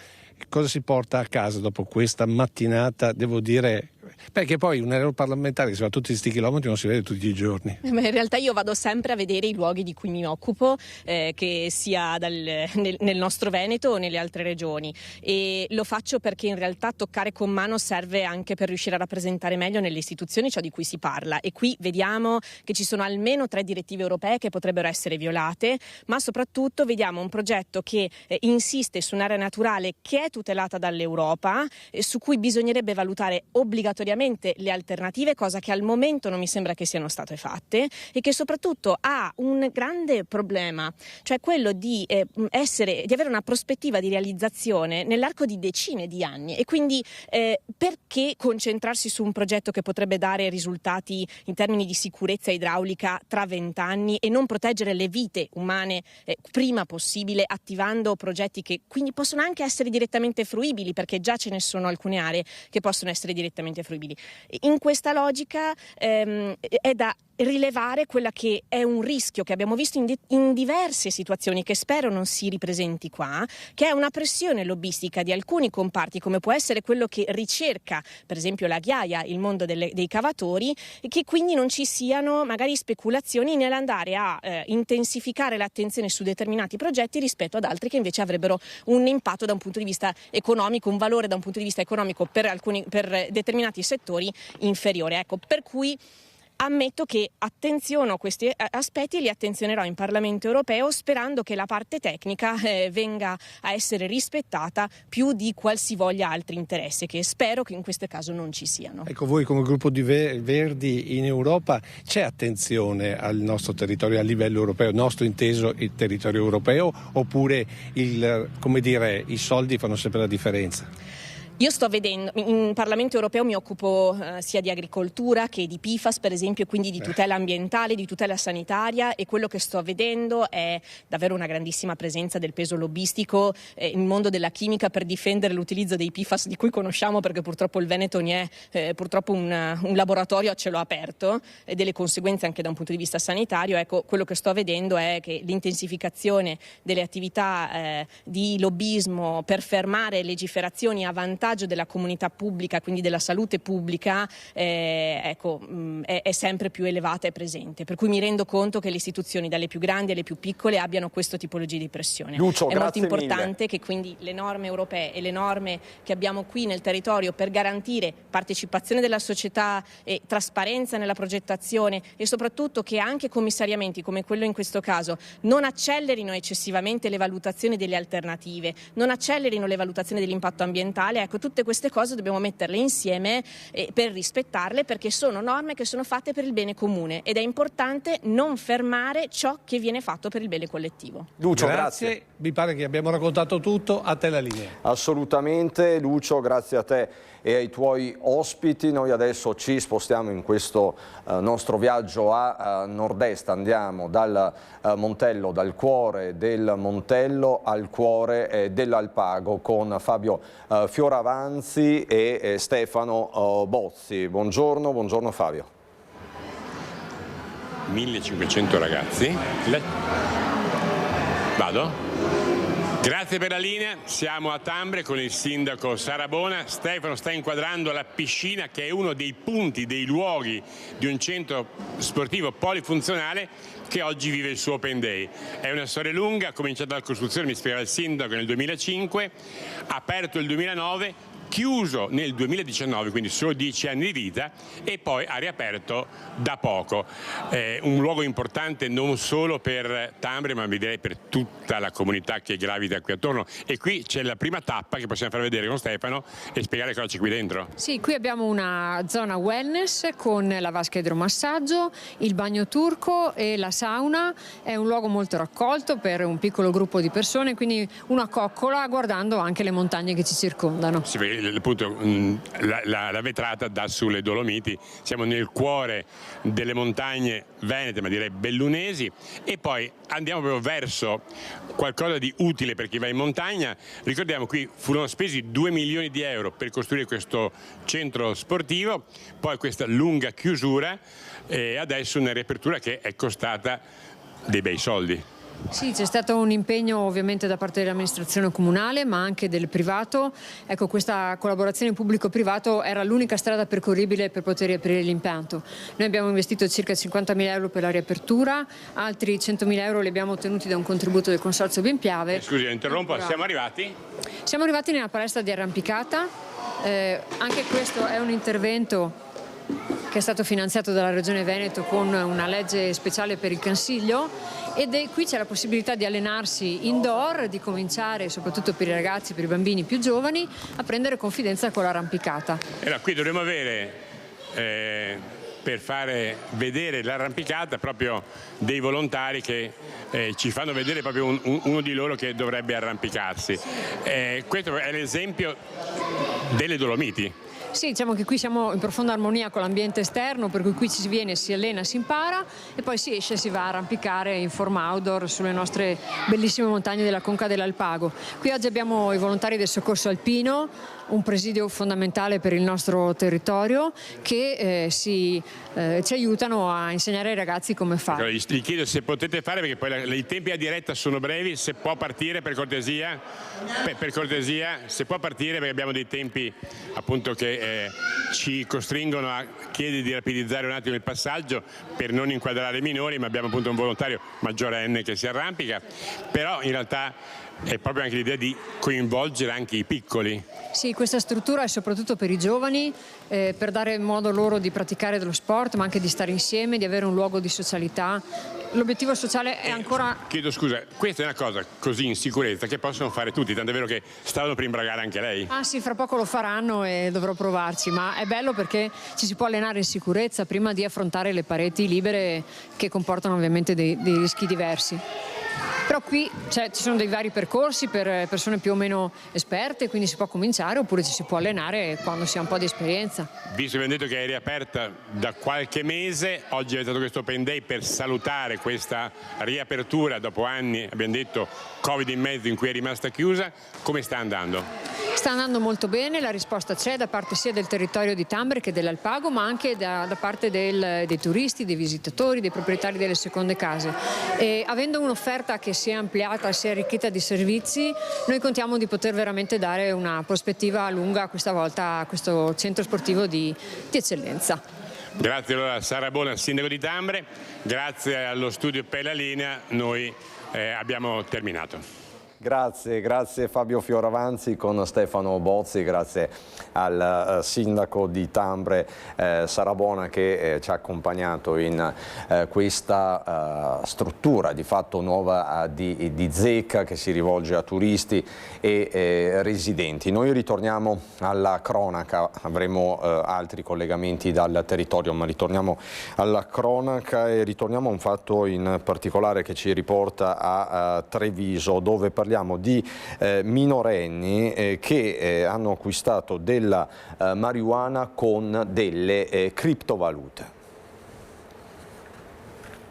cosa si porta a casa dopo questa mattinata, devo dire, perché poi un europarlamentare che si va tutti questi chilometri non si vede tutti i giorni. Ma in realtà io vado sempre a vedere i luoghi di cui mi occupo, che sia nel nostro Veneto o nelle altre regioni, e lo faccio perché in realtà toccare con mano serve anche per riuscire a rappresentare meglio nelle istituzioni ciò di cui si parla, e qui vediamo che ci sono almeno 3 direttive europee che potrebbero essere violate, ma soprattutto vediamo un progetto che insiste su un'area naturale che è tutelata dall'Europa, su cui bisognerebbe valutare obbligatoriamente le alternative, cosa che al momento non mi sembra che siano state fatte, e che soprattutto ha un grande problema, cioè quello di avere una prospettiva di realizzazione nell'arco di decine di anni, e quindi perché concentrarsi su un progetto che potrebbe dare risultati in termini di sicurezza idraulica tra 20 anni e non proteggere le vite umane prima possibile, attivando progetti che quindi possono anche essere direttamente fruibili, perché già ce ne sono alcune aree che possono essere direttamente fruibili. In questa logica è da rilevare quella che è un rischio che abbiamo visto in diverse situazioni, che spero non si ripresenti qua, che è una pressione lobbistica di alcuni comparti, come può essere quello che ricerca per esempio la ghiaia, il mondo dei cavatori, e che quindi non ci siano magari speculazioni nell'andare a intensificare l'attenzione su determinati progetti rispetto ad altri che invece avrebbero un impatto da un punto di vista economico, un valore da un punto di vista economico per determinati settori inferiore. Ecco, per cui ammetto che attenziono questi aspetti e li attenzionerò in Parlamento europeo, sperando che la parte tecnica venga a essere rispettata più di qualsivoglia altri interessi, che spero che in questo caso non ci siano. Ecco, voi come gruppo di Verdi in Europa, c'è attenzione al nostro territorio a livello europeo, nostro inteso il territorio europeo, oppure i soldi fanno sempre la differenza? Io sto vedendo, in Parlamento europeo mi occupo sia di agricoltura che di PFAS, per esempio, quindi di tutela ambientale, di tutela sanitaria, e quello che sto vedendo è davvero una grandissima presenza del peso lobbistico nel mondo della chimica per difendere l'utilizzo dei PFAS, di cui conosciamo perché purtroppo il Veneto ne è purtroppo un laboratorio a cielo aperto, e delle conseguenze anche da un punto di vista sanitario. Ecco, quello che sto vedendo è che l'intensificazione delle attività di lobbismo per fermare legiferazioni a vantaggio della comunità pubblica, quindi della salute pubblica, è sempre più elevata e presente. Per cui mi rendo conto che le istituzioni, dalle più grandi alle più piccole, abbiano questa tipologia di pressione. Lucio, è molto grazie importante mille. che quindi le norme europee e le norme che abbiamo qui nel territorio per garantire partecipazione della società e trasparenza nella progettazione, e soprattutto che anche commissariamenti come quello in questo caso non accelerino eccessivamente le valutazioni delle alternative, non accelerino le valutazioni dell'impatto ambientale. Ecco, tutte queste cose dobbiamo metterle insieme per rispettarle, perché sono norme che sono fatte per il bene comune ed è importante non fermare ciò che viene fatto per il bene collettivo. Lucio, grazie. Mi pare che abbiamo raccontato tutto, a te la linea. Assolutamente, Lucio, grazie a te e ai tuoi ospiti. Noi adesso ci spostiamo in questo nostro viaggio a nord-est, andiamo dal Montello, dal cuore del Montello al cuore dell'Alpago, con Fabio Fioravanzi e Stefano Bozzi. Buongiorno Fabio. 1500 ragazzi. Vado? Grazie per la linea, siamo a Tambre con il sindaco Sarabona. Stefano sta inquadrando la piscina, che è uno dei punti, dei luoghi di un centro sportivo polifunzionale che oggi vive il suo Open Day. È una storia lunga, ha cominciato la costruzione, mi spiegava il sindaco, nel 2005, aperto il 2009, chiuso nel 2019, quindi solo 10 anni di vita, e poi ha riaperto da poco. Un luogo importante non solo per Tambre, ma direi per tutta la comunità che gravita qui attorno. E qui c'è la prima tappa che possiamo far vedere con Stefano e spiegare cosa c'è qui dentro. Sì, qui abbiamo una zona wellness con la vasca idromassaggio, il bagno turco e la sauna. È un luogo molto raccolto per un piccolo gruppo di persone, quindi una coccola guardando anche le montagne che ci circondano. Sì, appunto, la vetrata dà sulle Dolomiti, siamo nel cuore delle montagne venete, ma direi bellunesi, e poi andiamo proprio verso qualcosa di utile per chi va in montagna. Ricordiamo, qui furono spesi 2 milioni di euro per costruire questo centro sportivo, poi questa lunga chiusura e adesso una riapertura che è costata dei bei soldi. Sì, c'è stato un impegno ovviamente da parte dell'amministrazione comunale, ma anche del privato. Ecco, questa collaborazione pubblico-privato era l'unica strada percorribile per poter riaprire l'impianto. Noi abbiamo investito circa 50.000 euro per la riapertura, altri 100.000 euro li abbiamo ottenuti da un contributo del Consorzio Benpiave. Scusi, interrompo, siamo arrivati? Siamo arrivati nella palestra di arrampicata, anche questo è un intervento che è stato finanziato dalla Regione Veneto con una legge speciale per il Consiglio, ed qui c'è la possibilità di allenarsi indoor, di cominciare soprattutto per i ragazzi, per i bambini più giovani, a prendere confidenza con l'arrampicata. Allora, qui dovremmo avere per fare vedere l'arrampicata proprio dei volontari che ci fanno vedere proprio uno di loro che dovrebbe arrampicarsi. Questo è l'esempio delle Dolomiti. Sì, diciamo che qui siamo in profonda armonia con l'ambiente esterno, per cui qui ci si viene, si allena, si impara e poi si esce e si va a arrampicare in forma outdoor sulle nostre bellissime montagne della Conca dell'Alpago. Qui oggi abbiamo i volontari del soccorso alpino, un presidio fondamentale per il nostro territorio, che ci aiutano a insegnare ai ragazzi come fare. Allora, gli chiedo se potete fare, perché poi i tempi a diretta sono brevi, se può partire per cortesia, se può partire, perché abbiamo dei tempi appunto che ci costringono a chiedere di rapidizzare un attimo il passaggio per non inquadrare i minori, ma abbiamo appunto un volontario maggiorenne che si arrampica, però in realtà è proprio anche l'idea di coinvolgere anche i piccoli. Sì, questa struttura è soprattutto per i giovani, per dare modo loro di praticare dello sport, ma anche di stare insieme, di avere un luogo di socialità. L'obiettivo sociale è ancora... Chiedo scusa, questa è una cosa così in sicurezza che possono fare tutti, tant'è vero che stavano per imbragare anche lei. Ah sì, fra poco lo faranno e dovrò provarci, ma è bello perché ci si può allenare in sicurezza prima di affrontare le pareti libere che comportano ovviamente dei rischi diversi. Però qui ci sono dei vari percorsi per persone più o meno esperte, quindi si può cominciare oppure ci si può allenare quando si ha un po' di esperienza. Visto che abbiamo detto che è riaperta da qualche mese, oggi è stato questo Open Day per salutare questa riapertura dopo anni, abbiamo detto, Covid in mezzo in cui è rimasta chiusa. Come sta andando? Sta andando molto bene, la risposta c'è da parte sia del territorio di Tambre che dell'Alpago, ma anche da parte dei turisti, dei visitatori, dei proprietari delle seconde case. E avendo un'offerta che si è ampliata, si è arricchita di servizi, noi contiamo di poter veramente dare una prospettiva lunga questa volta a questo centro sportivo di eccellenza. Grazie allora Sara Bona, sindaco di Tambre, grazie allo studio per la linea, noi abbiamo terminato. Grazie Fabio Fioravanti con Stefano Bozzi, grazie al sindaco di Tambre Sara Bona che ci ha accompagnato in questa struttura di fatto nuova di Zecca che si rivolge a turisti e residenti. Noi ritorniamo alla cronaca, avremo altri collegamenti dal territorio, ma ritorniamo alla cronaca e ritorniamo a un fatto in particolare che ci riporta a Treviso, dove parliamo di minorenni che hanno acquistato della marijuana con delle criptovalute.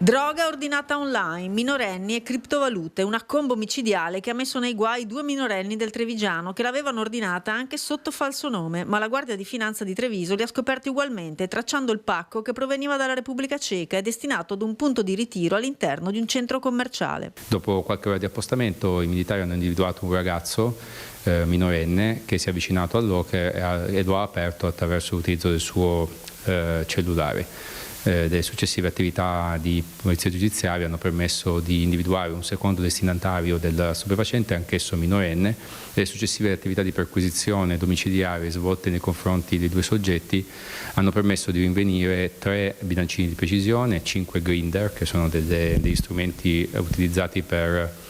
Droga ordinata online, minorenni e criptovalute, una combo micidiale che ha messo nei guai 2 minorenni del Trevigiano che l'avevano ordinata anche sotto falso nome, ma la Guardia di Finanza di Treviso li ha scoperti ugualmente, tracciando il pacco che proveniva dalla Repubblica Ceca e destinato ad un punto di ritiro all'interno di un centro commerciale. Dopo qualche ora di appostamento i militari hanno individuato un ragazzo minorenne che si è avvicinato al locker e lo ha aperto attraverso l'utilizzo del suo cellulare. Delle successive attività di polizia giudiziaria hanno permesso di individuare un secondo destinatario del stupefacente, anch'esso minorenne. Le successive attività di perquisizione domiciliare svolte nei confronti dei 2 soggetti hanno permesso di rinvenire 3 bilancini di precisione, 5 grinder, che sono degli strumenti utilizzati per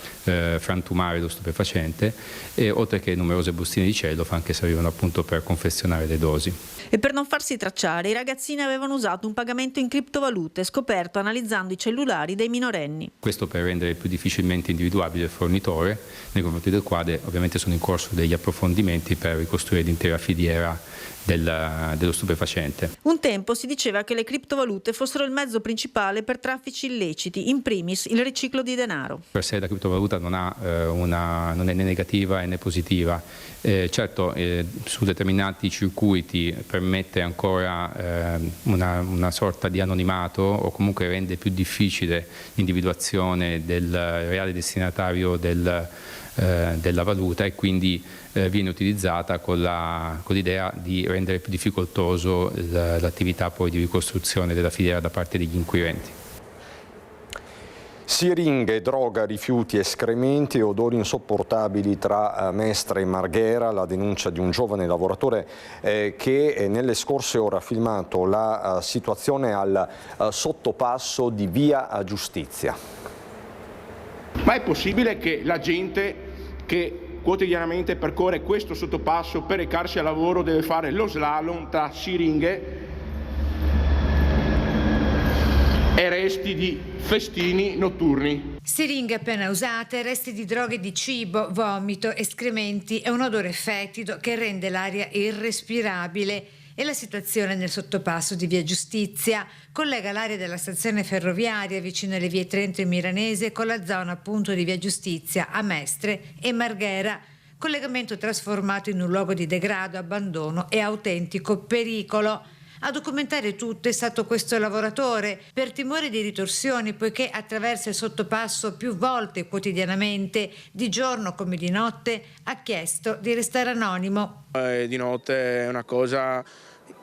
frantumare lo stupefacente, e oltre che numerose bustine di cellophane che servivano appunto per confezionare le dosi. E per non farsi tracciare, i ragazzini avevano usato un pagamento in criptovalute, scoperto analizzando i cellulari dei minorenni. Questo per rendere più difficilmente individuabile il fornitore, nei confronti del quale ovviamente sono in corso degli approfondimenti per ricostruire l'intera filiera dello stupefacente. Un tempo si diceva che le criptovalute fossero il mezzo principale per traffici illeciti, in primis il riciclo di denaro. Per sé la criptovaluta non è né negativa né positiva. Certo, su determinati circuiti permette ancora una sorta di anonimato o comunque rende più difficile l'individuazione del reale destinatario della valuta e quindi viene utilizzata con l'idea di rendere più difficoltoso l'attività poi di ricostruzione della filiera da parte degli inquirenti. Siringhe, droga, rifiuti, escrementi e odori insopportabili tra Mestre e Marghera, la denuncia di un giovane lavoratore che nelle scorse ore ha filmato la situazione al sottopasso di Via Giustizia. Ma è possibile che la gente che quotidianamente percorre questo sottopasso per recarsi al lavoro deve fare lo slalom tra siringhe e resti di festini notturni? Siringhe appena usate, resti di droghe di cibo, vomito, escrementi e un odore fetido che rende l'aria irrespirabile. E la situazione nel sottopasso di Via Giustizia collega l'area della stazione ferroviaria vicino alle vie Trento e Milanese con la zona appunto di Via Giustizia a Mestre e Marghera. Collegamento trasformato in un luogo di degrado, abbandono e autentico pericolo. A documentare tutto è stato questo lavoratore, per timore di ritorsioni, poiché attraversa il sottopasso più volte quotidianamente, di giorno come di notte, ha chiesto di restare anonimo. Di notte è una cosa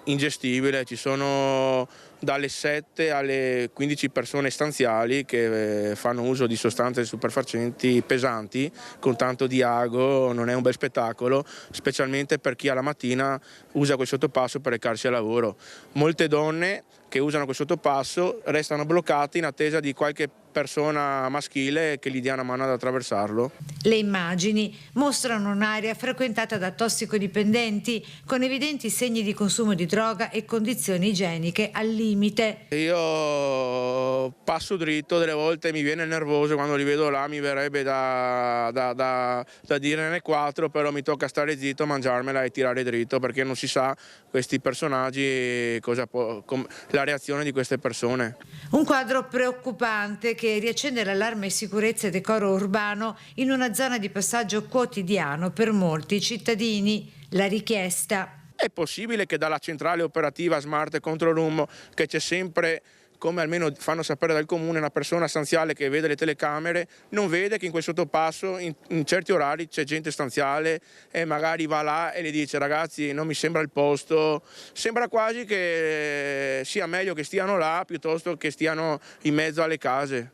ingestibile, ci sono dalle 7 alle 15 persone stanziali che fanno uso di sostanze stupefacenti pesanti con tanto di ago, non è un bel spettacolo, specialmente per chi alla mattina usa quel sottopasso per recarsi al lavoro. Molte donne che usano quel sottopasso restano bloccate in attesa di qualche persona maschile che gli dia una mano ad attraversarlo. Le immagini mostrano un'area frequentata da tossicodipendenti con evidenti segni di consumo di droga e condizioni igieniche al limite. Io passo dritto, delle volte mi viene nervoso quando li vedo là, mi verrebbe da dirne quattro, però mi tocca stare zitto, mangiarmela e tirare dritto, perché non si sa questi personaggi la reazione di queste persone. Un quadro preoccupante che riaccende l'allarme sicurezza e decoro urbano in una zona di passaggio quotidiano per molti cittadini. La richiesta: è possibile che dalla centrale operativa Smart Control Room, che c'è sempre, come almeno fanno sapere dal comune, una persona stanziale che vede le telecamere, non vede che in quel sottopasso in certi orari c'è gente stanziale e magari va là e le dice: ragazzi, non mi sembra il posto, sembra quasi che sia meglio che stiano là piuttosto che stiano in mezzo alle case.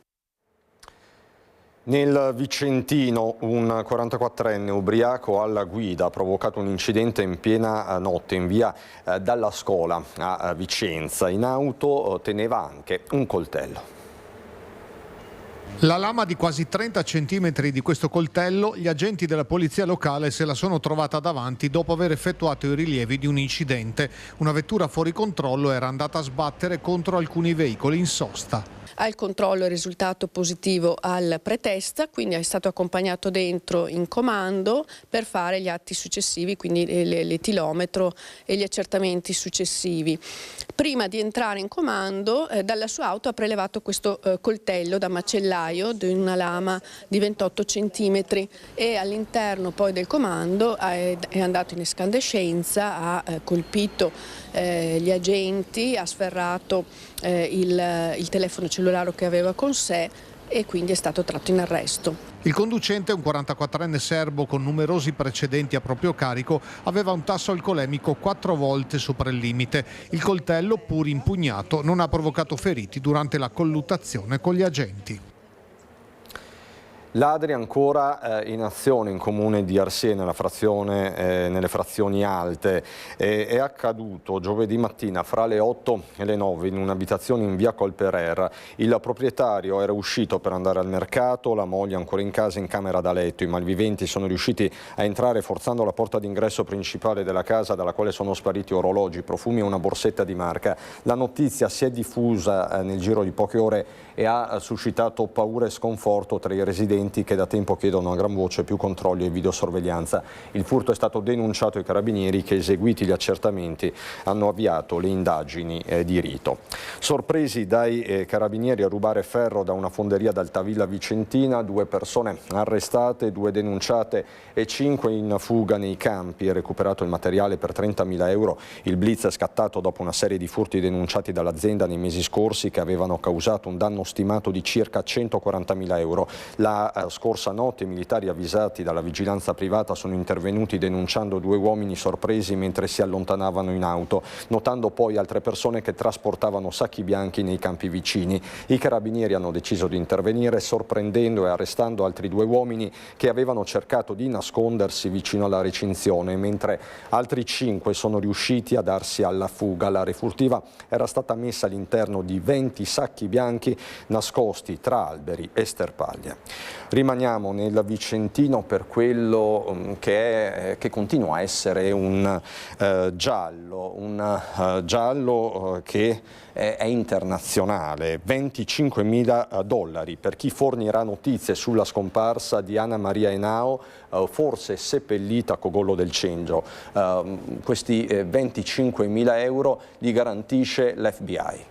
Nel Vicentino un 44enne ubriaco alla guida ha provocato un incidente in piena notte in via Dalla Scola a Vicenza. In auto teneva anche un coltello. La lama di quasi 30 centimetri di questo coltello, gli agenti della polizia locale se la sono trovata davanti dopo aver effettuato i rilievi di un incidente. Una vettura fuori controllo era andata a sbattere contro alcuni veicoli in sosta. Al controllo è risultato positivo al pretesta, quindi è stato accompagnato dentro in comando per fare gli atti successivi, quindi l'etilometro e gli accertamenti successivi. Prima di entrare in comando, dalla sua auto ha prelevato questo coltello da macellaio di una lama di 28 centimetri e all'interno poi del comando è andato in escandescenza, ha colpito gli agenti, ha sferrato il telefono cellulare che aveva con sé e quindi è stato tratto in arresto. Il conducente, un 44enne serbo con numerosi precedenti a proprio carico, aveva un tasso alcolemico 4 volte sopra il limite. Il coltello, pur impugnato, non ha provocato feriti durante la colluttazione con gli agenti. Ladri ancora in azione in comune di Arsie, nelle frazioni alte. È accaduto giovedì mattina fra le 8 e le 9 in un'abitazione in via Colperer. Il proprietario era uscito per andare al mercato, la moglie ancora in casa in camera da letto. I malviventi sono riusciti a entrare forzando la porta d'ingresso principale della casa, dalla quale sono spariti orologi, profumi e una borsetta di marca. La notizia si è diffusa nel giro di poche ore e ha suscitato paura e sconforto tra i residenti che da tempo chiedono a gran voce più controlli e videosorveglianza. Il furto è stato denunciato ai carabinieri che, eseguiti gli accertamenti, hanno avviato le indagini di rito. Sorpresi dai carabinieri a rubare ferro da una fonderia d'Altavilla Vicentina, 2 persone arrestate, 2 denunciate e 5 in fuga nei campi. Recuperato il materiale per 30.000 euro. Il blitz è scattato dopo una serie di furti denunciati dall'azienda nei mesi scorsi che avevano causato un danno stimato di circa 140.000 euro. La scorsa notte i militari avvisati dalla vigilanza privata sono intervenuti denunciando 2 uomini sorpresi mentre si allontanavano in auto, notando poi altre persone che trasportavano sacchi bianchi nei campi vicini. I carabinieri hanno deciso di intervenire sorprendendo e arrestando altri 2 uomini che avevano cercato di nascondersi vicino alla recinzione, mentre altri 5 sono riusciti a darsi alla fuga. La refurtiva era stata messa all'interno di 20 sacchi bianchi nascosti tra alberi e sterpaglie. Rimaniamo nel Vicentino per quello che continua a essere un giallo che è internazionale. $25.000 per chi fornirà notizie sulla scomparsa di Anna Maria Henao, forse seppellita a Cogollo del Cengio. Questi €25.000 li garantisce l'FBI.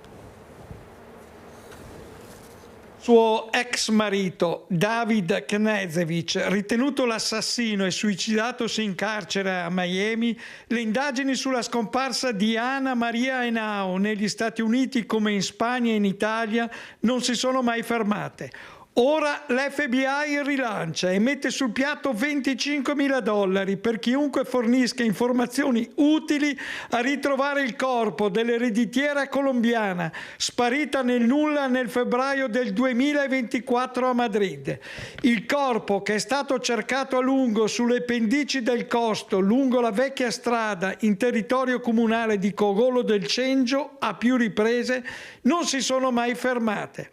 Suo ex marito David Knežević, ritenuto l'assassino e suicidatosi in carcere a Miami, le indagini sulla scomparsa di Anna Maria Henao negli Stati Uniti come in Spagna e in Italia non si sono mai fermate. Ora l'FBI rilancia e mette sul piatto $25.000 per chiunque fornisca informazioni utili a ritrovare il corpo dell'ereditiera colombiana sparita nel nulla nel febbraio del 2024 a Madrid. Il corpo, che è stato cercato a lungo sulle pendici del Costo lungo la vecchia strada in territorio comunale di Cogollo del Cengio, a più riprese non si sono mai fermate.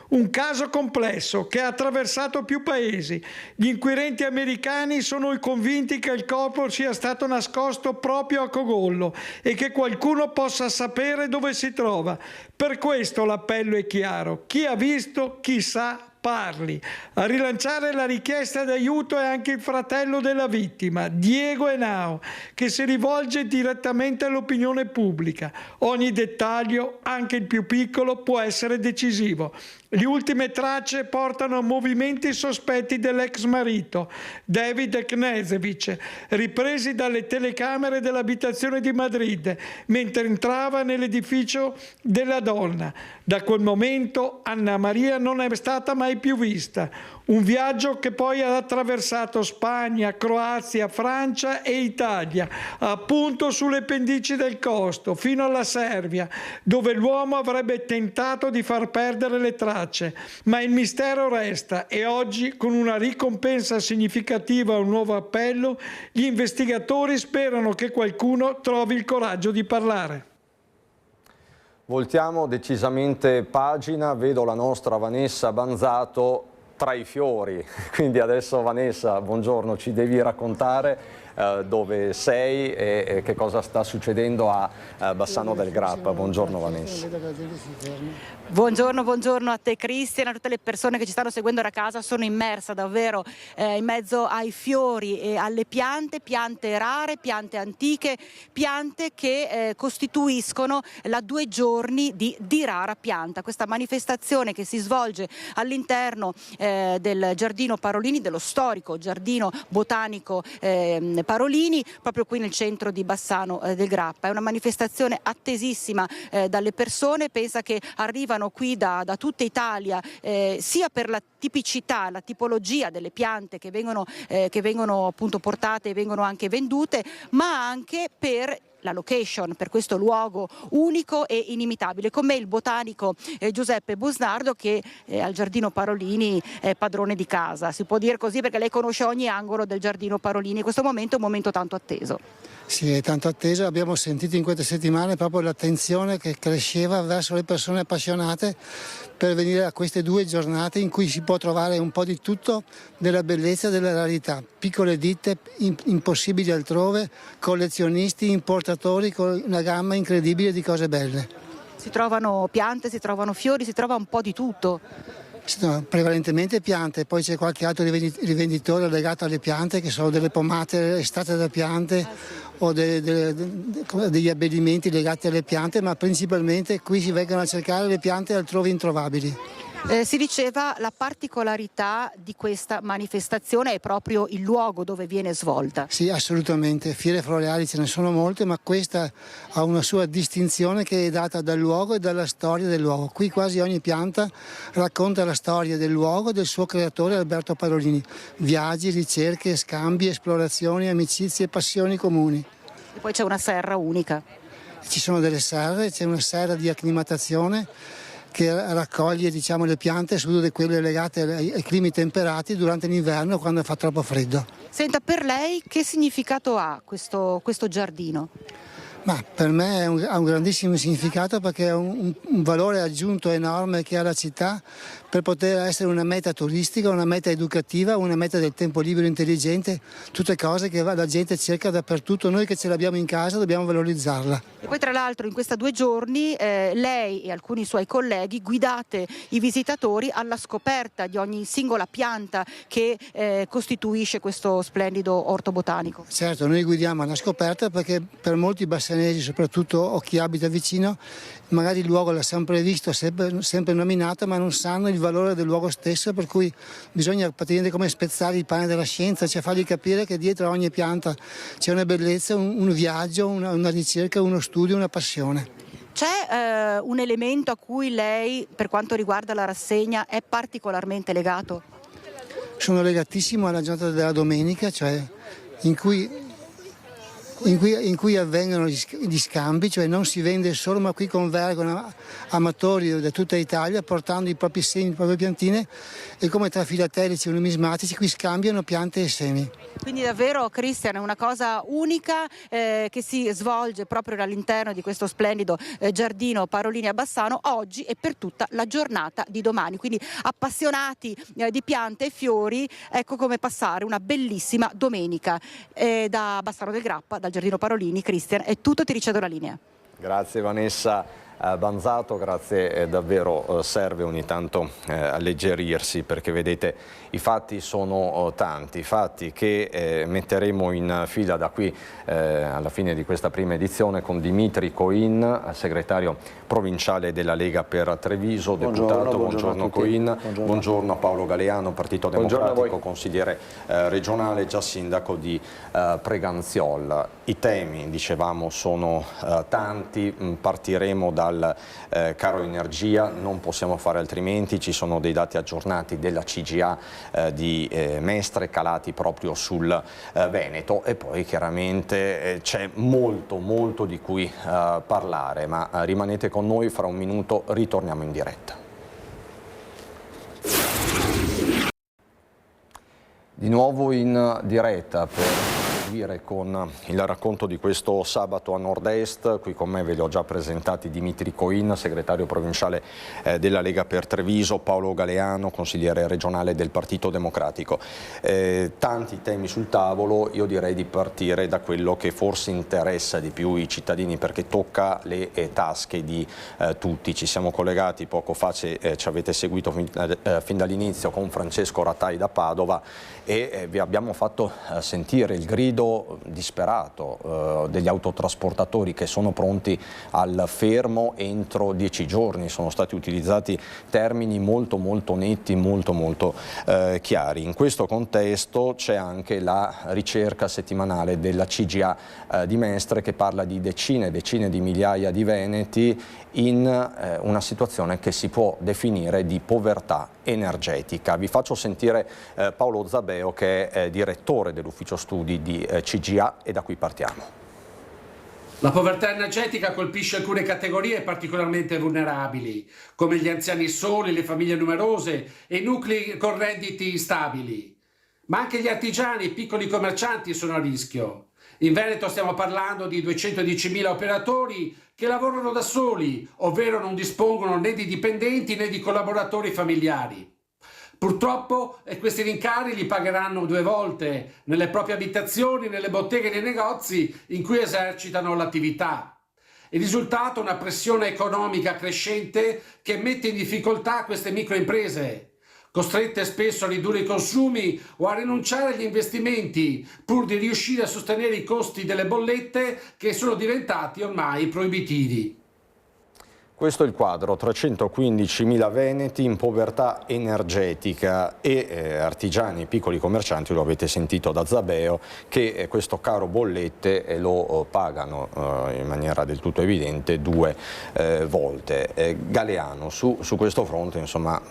Un caso complesso che ha attraversato più paesi. Gli inquirenti americani sono convinti che il corpo sia stato nascosto proprio a Cogollo e che qualcuno possa sapere dove si trova. Per questo l'appello è chiaro: chi ha visto, chi sa, parli. A rilanciare la richiesta d'aiuto è anche il fratello della vittima, Diego Henao, che si rivolge direttamente all'opinione pubblica. Ogni dettaglio, anche il più piccolo, può essere decisivo. Le ultime tracce portano a movimenti sospetti dell'ex marito, David Knežević, ripresi dalle telecamere dell'abitazione di Madrid, mentre entrava nell'edificio della donna. Da quel momento Anna Maria non è stata mai più vista. Un viaggio che poi ha attraversato Spagna, Croazia, Francia e Italia, appunto sulle pendici del Costo, fino alla Serbia, dove l'uomo avrebbe tentato di far perdere le tracce. Ma il mistero resta e oggi, con una ricompensa significativa e un nuovo appello, gli investigatori sperano che qualcuno trovi il coraggio di parlare. Voltiamo decisamente pagina, vedo la nostra Vanessa Banzato tra i fiori, quindi adesso Vanessa, buongiorno, ci devi raccontare dove sei e che cosa sta succedendo a Bassano del Grappa. Buongiorno Vanessa. Buongiorno a te Cristian, a tutte le persone che ci stanno seguendo da casa. Sono immersa davvero in mezzo ai fiori e alle piante rare, piante antiche, piante che costituiscono la 2 giorni di rara pianta. Questa manifestazione che si svolge all'interno del Giardino Parolini, dello storico Giardino Botanico Parolini, proprio qui nel centro di Bassano del Grappa. È una manifestazione attesissima dalle persone, pensa che arrivano qui da tutta Italia, sia per la tipicità, la tipologia delle piante che vengono appunto portate e vengono anche vendute, ma anche per la location, per questo luogo unico e inimitabile. Con me il botanico Giuseppe Busnardo, che al Giardino Parolini è padrone di casa, si può dire così, perché lei conosce ogni angolo del Giardino Parolini. Questo momento è un momento tanto atteso. Sì, è tanto atteso. Abbiamo sentito in queste settimane proprio l'attenzione che cresceva verso le persone appassionate per venire a queste 2 giornate in cui si può trovare un po' di tutto, della bellezza e della rarità. Piccole ditte impossibili altrove, collezionisti, importatori con una gamma incredibile di cose belle. Si trovano piante, si trovano fiori, si trova un po' di tutto. Prevalentemente piante, poi c'è qualche altro rivenditore legato alle piante, che sono delle pomate estratte da piante o degli abbellimenti legati alle piante, ma principalmente qui si vengono a cercare le piante altrove introvabili. Si diceva, la particolarità di questa manifestazione è proprio il luogo dove viene svolta. Sì, assolutamente. Fiere floreali ce ne sono molte, ma questa ha una sua distinzione che è data dal luogo e dalla storia del luogo. Qui quasi ogni pianta racconta la storia del luogo e del suo creatore Alberto Parolini. Viaggi, ricerche, scambi, esplorazioni, amicizie e passioni comuni. E poi c'è una serra unica. Ci sono delle serre, c'è una serra di acclimatazione che raccoglie, diciamo, le piante, soprattutto quelle legate ai climi temperati durante l'inverno, quando fa troppo freddo. Senta, per lei che significato ha questo giardino? Ma per me ha un grandissimo significato, perché è un valore aggiunto enorme che ha la città per poter essere una meta turistica, una meta educativa, una meta del tempo libero intelligente, tutte cose che la gente cerca dappertutto. Noi che ce l'abbiamo in casa dobbiamo valorizzarla. E poi tra l'altro in questi 2 giorni lei e alcuni suoi colleghi guidate i visitatori alla scoperta di ogni singola pianta che costituisce questo splendido orto botanico. Certo, noi guidiamo alla scoperta perché per molti bassanesi, soprattutto o chi abita vicino, magari il luogo l'ha sempre visto, sempre nominato, ma non sanno il valore del luogo stesso, per cui bisogna praticamente come spezzare il pane della scienza, cioè fargli capire che dietro a ogni pianta c'è una bellezza, un viaggio, una ricerca, uno studio, una passione. C'è un elemento a cui lei, per quanto riguarda la rassegna, è particolarmente legato? Sono legatissimo alla giornata della domenica, cioè in cui avvengono gli scambi, cioè non si vende solo, ma qui convergono amatori da tutta Italia portando i propri semi, le proprie piantine, e come tra filatelici o numismatici qui scambiano piante e semi. Quindi davvero, Cristian, è una cosa unica che si svolge proprio all'interno di questo splendido giardino Parolini a Bassano oggi e per tutta la giornata di domani. Quindi appassionati di piante e fiori, ecco come passare una bellissima domenica. Da Bassano del Grappa, dal giardino Parolini, Cristian, è tutto, ti ricevo la linea. Grazie Vanessa Banzato, grazie, davvero serve ogni tanto alleggerirsi, perché vedete i fatti sono tanti, fatti che metteremo in fila da qui alla fine di questa prima edizione con Dimitri Coin, segretario provinciale della Lega per Treviso, deputato, buongiorno Coin, buongiorno a Paolo Galeano, Partito Democratico, consigliere regionale, già sindaco di Preganziol. I temi, dicevamo, sono tanti, partiremo dal caro energia, non possiamo fare altrimenti, ci sono dei dati aggiornati della CGA di Mestre calati proprio sul Veneto, e poi chiaramente c'è molto di cui parlare, ma rimanete con noi, fra un minuto ritorniamo in diretta. Di nuovo in diretta per con il racconto di questo sabato a Nord-Est. Qui con me ve li ho già presentati: Dimitri Coin, segretario provinciale della Lega per Treviso, Paolo Galeano, consigliere regionale del Partito Democratico. Tanti temi sul tavolo, io direi di partire da quello che forse interessa di più i cittadini, perché tocca le tasche di tutti. Ci siamo collegati poco fa, ci avete seguito fin dall'inizio con Francesco Rattai da Padova e vi abbiamo fatto sentire il grido disperato degli autotrasportatori che sono pronti al fermo entro 10 giorni. Sono stati utilizzati termini molto netti, molto chiari. In questo contesto c'è anche la ricerca settimanale della CGA di Mestre, che parla di decine di migliaia di veneti in una situazione che si può definire di povertà energetica. Vi faccio sentire Paolo Zabeo, che è direttore dell'ufficio studi di CGA, e da qui partiamo. La povertà energetica colpisce alcune categorie particolarmente vulnerabili, come gli anziani soli, le famiglie numerose e i nuclei con redditi instabili. Ma anche gli artigiani e i piccoli commercianti sono a rischio. In Veneto stiamo parlando di 210.000 operatori che lavorano da soli, ovvero non dispongono né di dipendenti né di collaboratori familiari. Purtroppo questi rincari li pagheranno 2 volte, nelle proprie abitazioni, nelle botteghe e nei negozi in cui esercitano l'attività. Il risultato è una pressione economica crescente che mette in difficoltà queste microimprese, costrette spesso a ridurre i consumi o a rinunciare agli investimenti pur di riuscire a sostenere i costi delle bollette, che sono diventati ormai proibitivi. Questo è il quadro: 315.000 veneti in povertà energetica e artigiani e piccoli commercianti, lo avete sentito da Zabeo, che questo caro bollette lo pagano in maniera del tutto evidente 2 volte. Galeano, su questo fronte, insomma,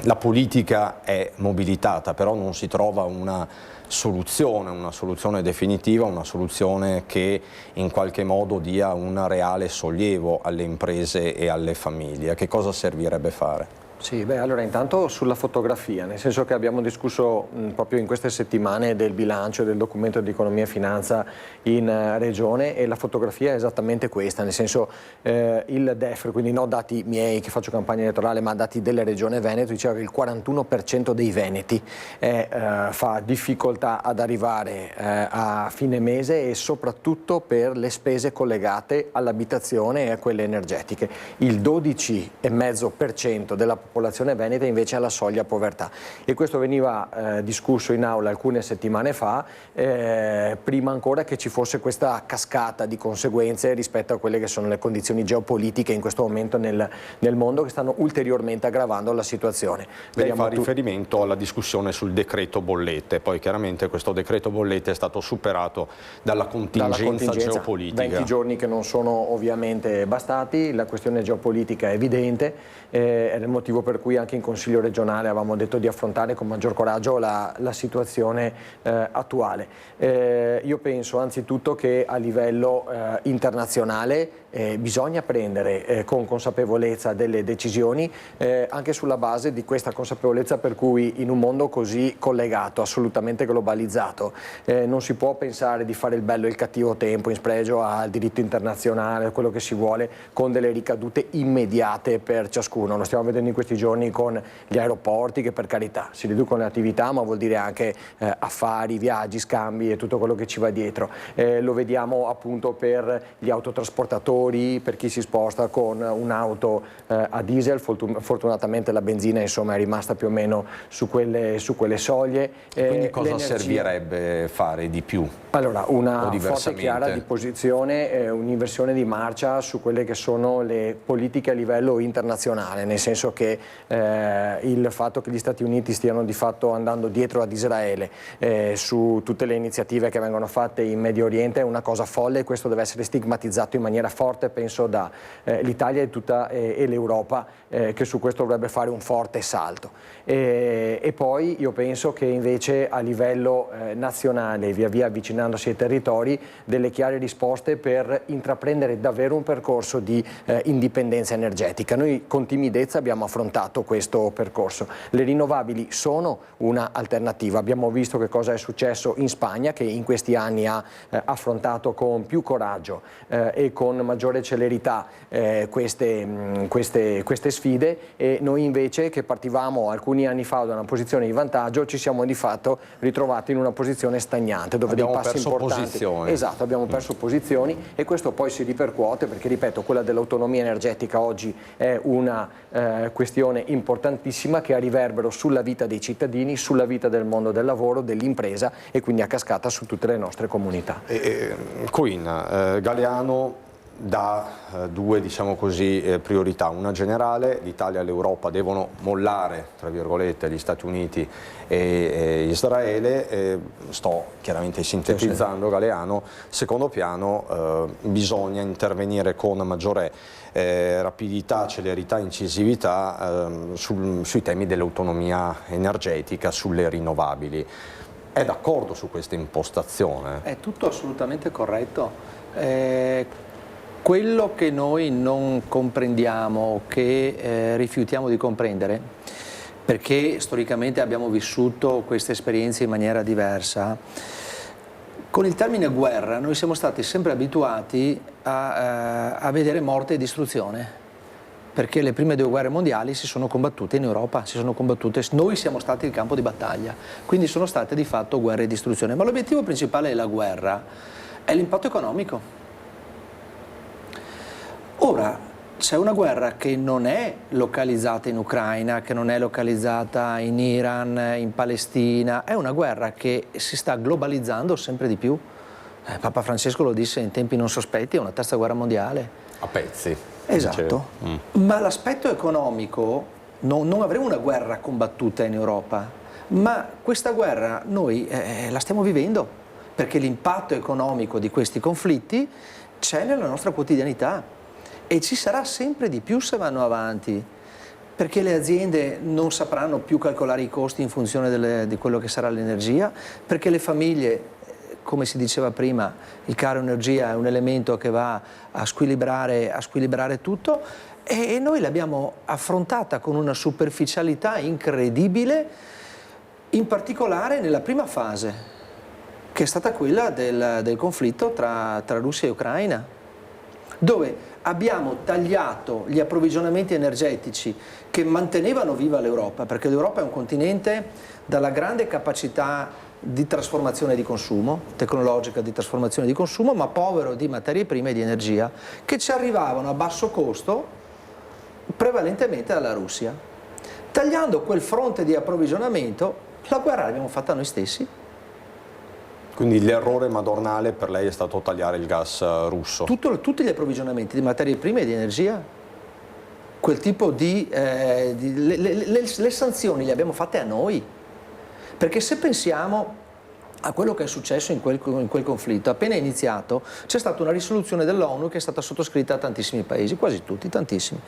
la politica è mobilitata, però non si trova una soluzione definitiva, una soluzione che in qualche modo dia un reale sollievo alle imprese e alle famiglie. Che cosa servirebbe fare? Sì, allora intanto sulla fotografia, nel senso che abbiamo discusso proprio in queste settimane del bilancio e del documento di economia e finanza in regione, e la fotografia è esattamente questa, nel senso il DEF, quindi non dati miei che faccio campagna elettorale, ma dati della regione Veneto, diceva che il 41% dei veneti fa difficoltà ad arrivare a fine mese, e soprattutto per le spese collegate all'abitazione e a quelle energetiche. Il 12,5% della popolazione veneta invece alla soglia povertà, e questo veniva discusso in aula alcune settimane fa, prima ancora che ci fosse questa cascata di conseguenze rispetto a quelle che sono le condizioni geopolitiche in questo momento nel mondo, che stanno ulteriormente aggravando la situazione. Lei fa riferimento alla discussione sul decreto bollette, poi chiaramente questo decreto bollette è stato superato dalla contingenza geopolitica. 20 giorni che non sono ovviamente bastati, la questione geopolitica è evidente, è il motivo motivo per cui anche in Consiglio regionale avevamo detto di affrontare con maggior coraggio la situazione attuale. Io penso anzitutto che a livello internazionale bisogna prendere con consapevolezza delle decisioni, anche sulla base di questa consapevolezza per cui in un mondo così collegato, assolutamente globalizzato, non si può pensare di fare il bello e il cattivo tempo in spregio al diritto internazionale, a quello che si vuole, con delle ricadute immediate per ciascuno. Lo stiamo vedendo in questi giorni con gli aeroporti, che per carità si riducono le attività, ma vuol dire anche affari, viaggi, scambi e tutto quello che ci va dietro. Lo vediamo appunto per gli autotrasportatori, per chi si sposta con un'auto a diesel. Fortunatamente la benzina insomma è rimasta più o meno su quelle soglie. Quindi cosa servirebbe fare di più? Allora, una forte chiara di posizione, un'inversione di marcia su quelle che sono le politiche a livello internazionale, nel senso che il fatto che gli Stati Uniti stiano di fatto andando dietro ad Israele su tutte le iniziative che vengono fatte in Medio Oriente è una cosa folle, e questo deve essere stigmatizzato in maniera forte, penso, da l'Italia e l'Europa, che su questo dovrebbe fare un forte salto. E poi io penso che invece a livello nazionale, via via avvicinandosi ai territori, delle chiare risposte per intraprendere davvero un percorso di indipendenza energetica. Noi con timidezza abbiamo affrontato questo percorso. Le rinnovabili sono una alternativa. Abbiamo visto che cosa è successo in Spagna, che in questi anni ha affrontato con più coraggio e con maggiore celerità queste sfide, e noi invece, che partivamo alcuni anni fa da una posizione di vantaggio, ci siamo di fatto ritrovati in una posizione stagnante, dove abbiamo dei passi importanti. Posizioni. Esatto, abbiamo perso posizioni, e questo poi si ripercuote, perché ripeto, quella dell'autonomia energetica oggi è una questione importantissima che ha riverbero sulla vita dei cittadini, sulla vita del mondo del lavoro, dell'impresa, e quindi a cascata su tutte le nostre comunità. Queen, Galeano dà due, diciamo così, priorità. Una generale: l'Italia e l'Europa devono mollare, tra virgolette, gli Stati Uniti e Israele. Sto chiaramente sintetizzando, Galeano. Secondo piano, bisogna intervenire con maggiore rapidità, celerità, incisività sui temi dell'autonomia energetica, sulle rinnovabili. È d'accordo su questa impostazione? È tutto assolutamente corretto. Quello che noi non comprendiamo, che rifiutiamo di comprendere, perché storicamente abbiamo vissuto queste esperienze in maniera diversa, con il termine guerra noi siamo stati sempre abituati a vedere morte e distruzione, perché le prime 2 guerre mondiali si sono combattute in Europa, noi siamo stati il campo di battaglia, quindi sono state di fatto guerre e distruzione. Ma l'obiettivo principale della guerra è l'impatto economico. Ora, c'è una guerra che non è localizzata in Ucraina, che non è localizzata in Iran, in Palestina, è una guerra che si sta globalizzando sempre di più. Papa Francesco lo disse in tempi non sospetti, è una terza guerra mondiale. A pezzi. Esatto. Ma l'aspetto economico, non avremo una guerra combattuta in Europa, ma questa guerra noi la stiamo vivendo, perché l'impatto economico di questi conflitti c'è nella nostra quotidianità. E ci sarà sempre di più se vanno avanti, perché le aziende non sapranno più calcolare i costi in funzione di quello che sarà l'energia, perché le famiglie, come si diceva prima, il caro energia è un elemento che va a squilibrare tutto, e noi l'abbiamo affrontata con una superficialità incredibile, in particolare nella prima fase, che è stata quella del conflitto tra Russia e Ucraina, dove abbiamo tagliato gli approvvigionamenti energetici che mantenevano viva l'Europa, perché l'Europa è un continente dalla grande capacità di trasformazione di consumo, tecnologica di trasformazione di consumo, ma povero di materie prime e di energia, che ci arrivavano a basso costo prevalentemente dalla Russia. Tagliando quel fronte di approvvigionamento, la guerra l'abbiamo fatta noi stessi. Quindi l'errore madornale per lei è stato tagliare il gas russo? Tutti gli approvvigionamenti di materie prime e di energia. Quel tipo le sanzioni le abbiamo fatte a noi. Perché se pensiamo a quello che è successo in quel conflitto. Appena iniziato c'è stata una risoluzione dell'ONU che è stata sottoscritta da tantissimi paesi, quasi tutti, tantissimi.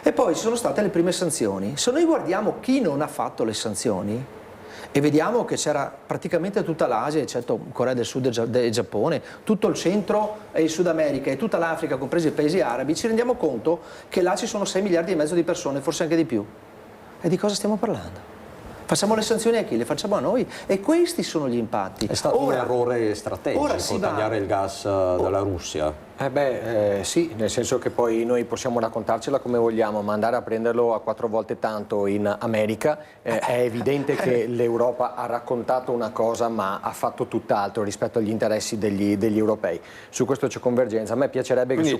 E poi ci sono state le prime sanzioni. Se noi guardiamo chi non ha fatto le sanzioni e vediamo che c'era praticamente tutta l'Asia, eccetto Corea del Sud e Giappone, tutto il centro e il Sud America e tutta l'Africa, compresi i paesi arabi, ci rendiamo conto che là ci sono 6 miliardi e mezzo di persone, forse anche di più. E di cosa stiamo parlando? Facciamo le sanzioni a chi? Le facciamo a noi, e questi sono gli impatti. È stato un errore strategico tagliare il gas dalla Russia. Sì, nel senso che poi noi possiamo raccontarcela come vogliamo, ma andare a prenderlo a 4 volte tanto in America è evidente che l'Europa ha raccontato una cosa ma ha fatto tutt'altro rispetto agli interessi degli europei. Su questo c'è convergenza. A me piacerebbe che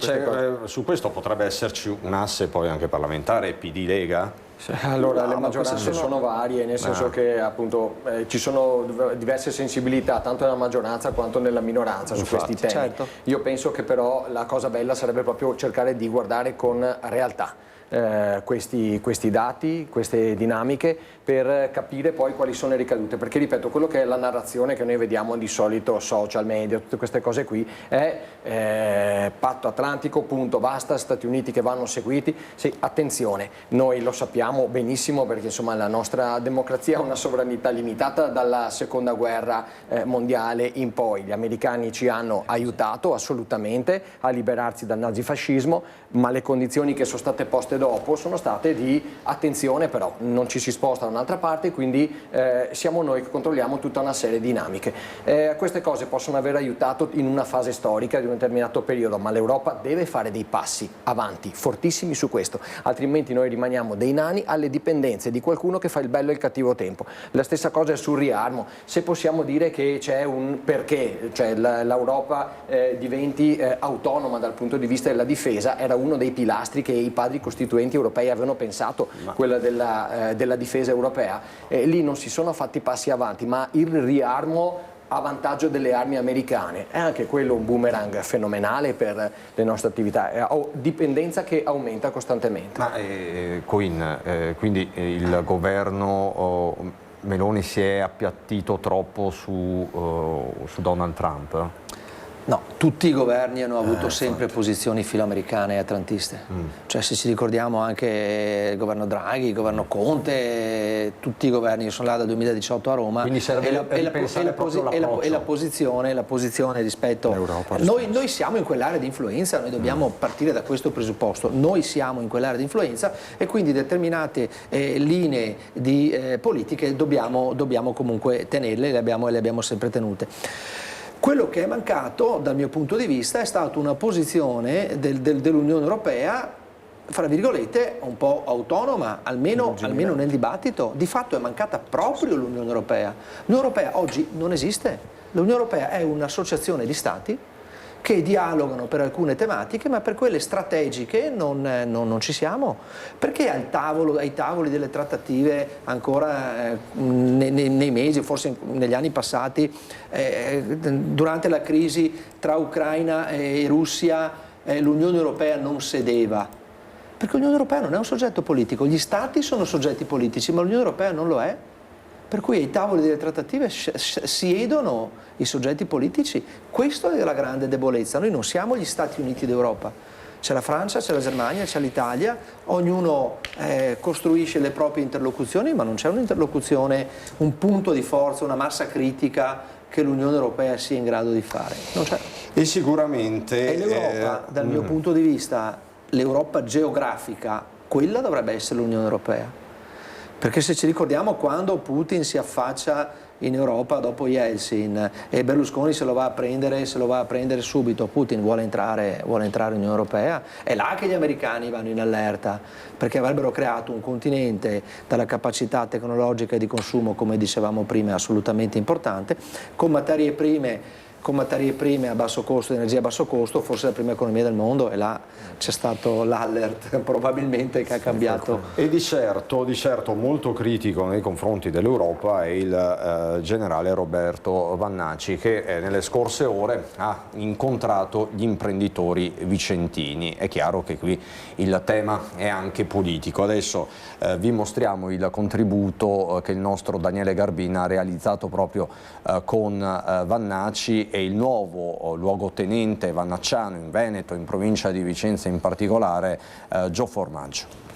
su questo potrebbe esserci un asse poi anche parlamentare, PD-Lega? Allora, le maggioranze sono varie, nel senso che appunto ci sono diverse sensibilità tanto nella maggioranza quanto nella minoranza su questi temi. Certo. Io penso che però la cosa bella sarebbe proprio cercare di guardare con realtà questi dati, queste dinamiche, per capire poi quali sono le ricadute, perché ripeto, quello che è la narrazione che noi vediamo di solito, social media, tutte queste cose qui, è patto atlantico, punto, basta, Stati Uniti che vanno seguiti. Sì, attenzione, noi lo sappiamo benissimo perché insomma la nostra democrazia ha una sovranità limitata dalla seconda guerra mondiale in poi. Gli americani ci hanno aiutato assolutamente a liberarsi dal nazifascismo, ma le condizioni che sono state poste dopo sono state di attenzione, però non ci si sposta da un'altra parte, quindi siamo noi che controlliamo tutta una serie di dinamiche. Queste cose possono aver aiutato in una fase storica di un determinato periodo, ma l'Europa deve fare dei passi avanti fortissimi su questo, altrimenti noi rimaniamo dei nani alle dipendenze di qualcuno che fa il bello e il cattivo tempo. La stessa cosa è sul riarmo. Se possiamo dire che c'è un perché, cioè l'Europa diventi autonoma dal punto di vista della difesa, era uno dei pilastri che i padri costituenti europei avevano pensato, quella della difesa europea. Lì non si sono fatti passi avanti, ma il riarmo a vantaggio delle armi americane è anche quello un boomerang fenomenale per le nostre attività, dipendenza che aumenta costantemente. Ma quindi il governo Meloni si è appiattito troppo su Donald Trump? No, tutti i governi hanno avuto sempre posizioni filoamericane e atlantiste. Cioè, se ci ricordiamo anche il governo Draghi, il governo Conte, tutti i governi, io sono là dal 2018 a Roma, quindi la posizione rispetto noi siamo in quell'area di influenza, noi dobbiamo partire da questo presupposto, noi siamo in quell'area di influenza e quindi determinate linee di politiche dobbiamo comunque tenerle, le abbiamo sempre tenute. Quello che è mancato dal mio punto di vista è stata una posizione dell'Unione Europea, fra virgolette, un po' autonoma, almeno nel dibattito. Di fatto è mancata proprio l'Unione Europea. L'Unione Europea oggi non esiste. L'Unione Europea è un'associazione di Stati che dialogano per alcune tematiche, ma per quelle strategiche non ci siamo. Perché ai tavoli delle trattative ancora nei mesi, forse negli anni passati, durante la crisi tra Ucraina e Russia, l'Unione Europea non sedeva? Perché l'Unione Europea non è un soggetto politico, gli Stati sono soggetti politici, ma l'Unione Europea non lo è. Per cui ai tavoli delle trattative siedono i soggetti politici. Questa è la grande debolezza. Noi non siamo gli Stati Uniti d'Europa. C'è la Francia, c'è la Germania, c'è l'Italia, ognuno costruisce le proprie interlocuzioni, ma non c'è un'interlocuzione, un punto di forza, una massa critica che l'Unione Europea sia in grado di fare. Non c'è. E sicuramente... E l'Europa, dal mio punto di vista, l'Europa geografica, quella dovrebbe essere l'Unione Europea. Perché se ci ricordiamo quando Putin si affaccia in Europa dopo Yeltsin e Berlusconi se lo va a prendere subito, Putin vuole entrare in Unione Europea, è là che gli americani vanno in allerta, perché avrebbero creato un continente dalla capacità tecnologica e di consumo, come dicevamo prima, assolutamente importante, con materie prime con materie prime a basso costo, energia a basso costo, forse la prima economia del mondo, e là c'è stato l'allert probabilmente che ha cambiato. E di certo molto critico nei confronti dell'Europa è il generale Roberto Vannacci, che nelle scorse ore ha incontrato gli imprenditori vicentini. È chiaro che qui il tema è anche politico. Adesso vi mostriamo il contributo che il nostro Daniele Garbina ha realizzato proprio con Vannacci e il nuovo luogotenente vannacciano in Veneto, in provincia di Vicenza in particolare, Gio Formaggio.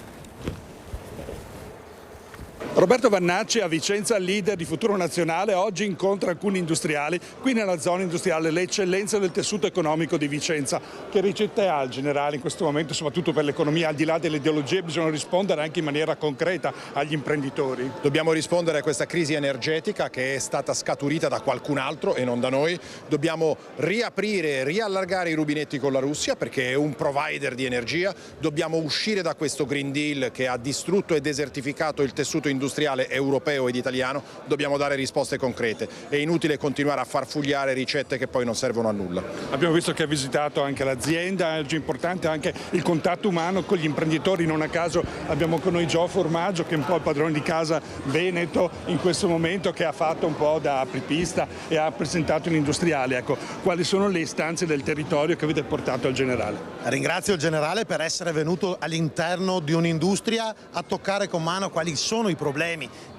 Roberto Vannacci a Vicenza, leader di Futuro Nazionale, oggi incontra alcuni industriali qui nella zona industriale, le eccellenze del tessuto economico di Vicenza. Che ricette ha il generale in questo momento, soprattutto per l'economia? Al di là delle ideologie bisogna rispondere anche in maniera concreta agli imprenditori. Dobbiamo rispondere a questa crisi energetica che è stata scaturita da qualcun altro e non da noi. Dobbiamo riaprire, riallargare i rubinetti con la Russia perché è un provider di energia. Dobbiamo uscire da questo Green Deal che ha distrutto e desertificato il tessuto industriale europeo ed italiano. Dobbiamo dare risposte concrete. È inutile continuare a farfugliare ricette che poi non servono a nulla. Abbiamo visto che ha visitato anche l'azienda, è importante anche il contatto umano con gli imprenditori. Non a caso abbiamo con noi Gio Formaggio, che è un po' il padrone di casa veneto in questo momento, che ha fatto un po' da apripista e ha presentato un industriale. Ecco, quali sono le istanze del territorio che avete portato al generale? Ringrazio il generale per essere venuto all'interno di un'industria a toccare con mano quali sono i problemi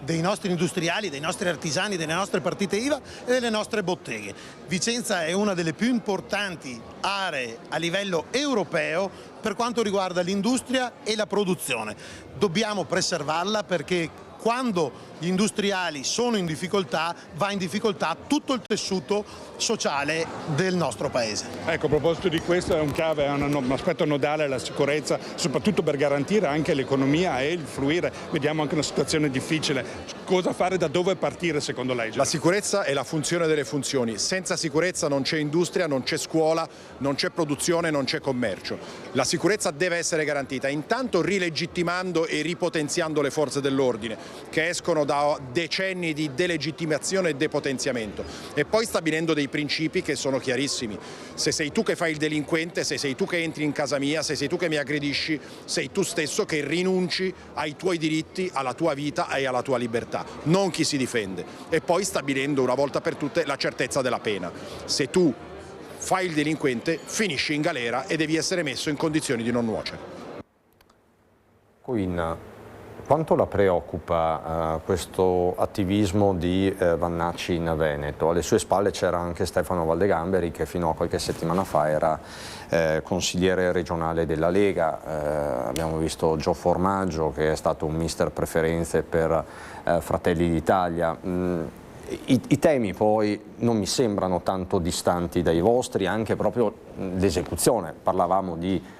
dei nostri industriali, dei nostri artigiani, delle nostre partite IVA e delle nostre botteghe. Vicenza è una delle più importanti aree a livello europeo per quanto riguarda l'industria e la produzione. Dobbiamo preservarla perché quando gli industriali sono in difficoltà, va in difficoltà tutto il tessuto sociale del nostro paese. Ecco, a proposito di questo, è un aspetto nodale la sicurezza, soprattutto per garantire anche l'economia e il fluire. Vediamo anche una situazione difficile. Cosa fare, da dove partire secondo lei? La sicurezza è la funzione delle funzioni. Senza sicurezza non c'è industria, non c'è scuola, non c'è produzione, non c'è commercio. La sicurezza deve essere garantita, intanto rilegittimando e ripotenziando le forze dell'ordine, che escono da decenni di delegittimazione e depotenziamento, e poi stabilendo dei principi che sono chiarissimi. Se sei tu che fai il delinquente, se sei tu che entri in casa mia, se sei tu che mi aggredisci, sei tu stesso che rinunci ai tuoi diritti, alla tua vita e alla tua libertà, non chi si difende. E poi stabilendo una volta per tutte la certezza della pena. Se tu fai il delinquente, finisci in galera e devi essere messo in condizioni di non nuocere. Quanto la preoccupa questo attivismo di Vannacci in Veneto? Alle sue spalle c'era anche Stefano Valdegamberi, che fino a qualche settimana fa era consigliere regionale della Lega. Abbiamo visto Gio Formaggio, che è stato un mister preferenze per Fratelli d'Italia. I temi poi non mi sembrano tanto distanti dai vostri, anche proprio l'esecuzione. Parlavamo di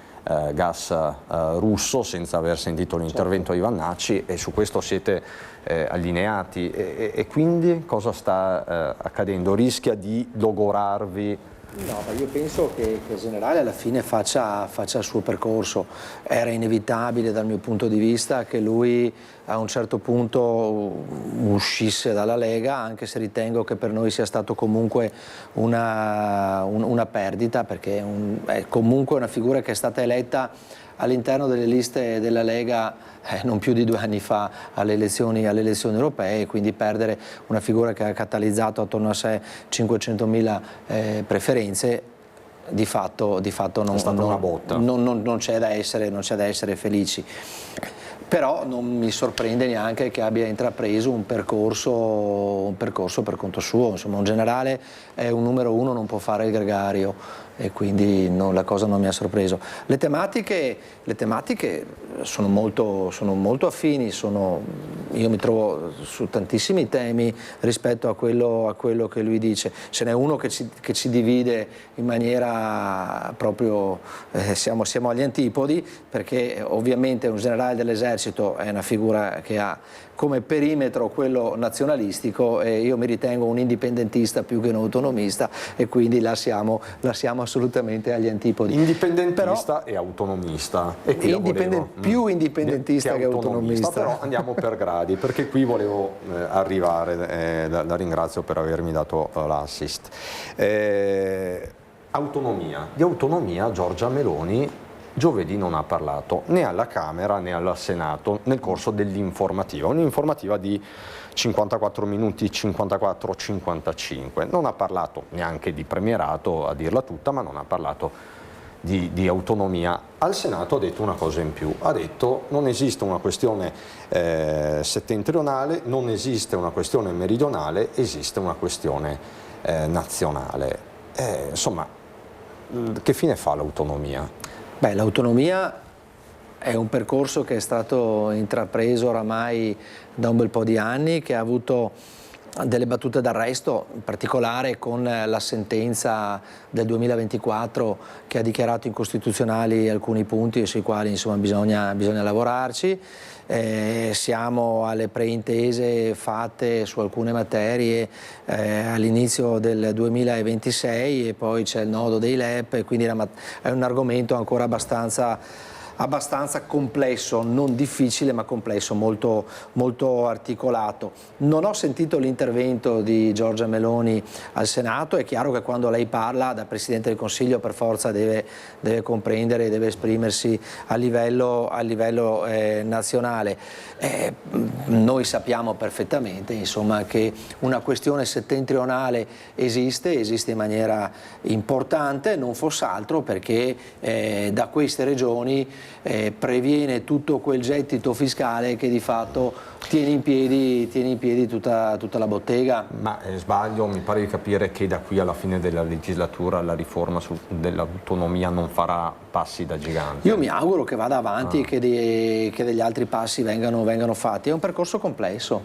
gas russo senza aver sentito l'intervento di Vannacci, e su questo siete allineati, e quindi cosa sta accadendo? Rischia di logorarvi? No, ma io penso che il generale alla fine faccia il suo percorso. Era inevitabile dal mio punto di vista che lui a un certo punto uscisse dalla Lega, anche se ritengo che per noi sia stato comunque una perdita, perché è comunque una figura che è stata eletta all'interno delle liste della Lega non più di 2 anni fa alle elezioni europee, quindi perdere una figura che ha catalizzato attorno a sé 500.000 preferenze, di fatto non c'è da essere felici. Però non mi sorprende neanche che abbia intrapreso un percorso per conto suo. Insomma, un generale è un numero 1, non può fare il gregario, e quindi la cosa non mi ha sorpreso. Le tematiche sono molto affini, io mi trovo su tantissimi temi rispetto a quello che lui dice. Ce n'è uno che ci divide in maniera proprio, siamo agli antipodi, perché ovviamente un generale dell'esercito è una figura che ha come perimetro quello nazionalistico, e io mi ritengo un indipendentista più che un autonomista, e quindi la siamo assolutamente agli antipodi. Indipendentista e autonomista. E qui più indipendentista che autonomista. Però andiamo per gradi, perché qui volevo arrivare, la ringrazio per avermi dato l'assist. Autonomia. Di autonomia Giorgia Meloni giovedì non ha parlato né alla Camera né al Senato nel corso dell'informativa, un'informativa di 54 minuti, 54-55. Non ha parlato neanche di premierato, a dirla tutta, ma non ha parlato di autonomia. Al Senato ha detto una cosa in più, ha detto non esiste una questione settentrionale, non esiste una questione meridionale, esiste una questione nazionale. Insomma, che fine fa l'autonomia? Beh, l'autonomia è un percorso che è stato intrapreso oramai da un bel po' di anni, che ha avuto delle battute d'arresto, in particolare con la sentenza del 2024 che ha dichiarato incostituzionali alcuni punti sui quali insomma bisogna lavorarci. Siamo alle preintese fatte su alcune materie all'inizio del 2026 e poi c'è il nodo dei LEP, e quindi è un argomento ancora abbastanza complesso, non difficile ma complesso, molto, molto articolato. Non ho sentito l'intervento di Giorgia Meloni al Senato. È chiaro che quando lei parla da Presidente del Consiglio per forza deve comprendere, deve esprimersi a livello nazionale. Noi sappiamo perfettamente insomma, che una questione settentrionale esiste in maniera importante, non fosse altro perché da queste regioni previene tutto quel gettito fiscale che di fatto tiene in piedi tutta la bottega. Ma sbaglio, mi pare di capire che da qui alla fine della legislatura la riforma dell'autonomia non farà passi da gigante. Io mi auguro che vada avanti e che degli altri passi vengano fatti. È un percorso complesso.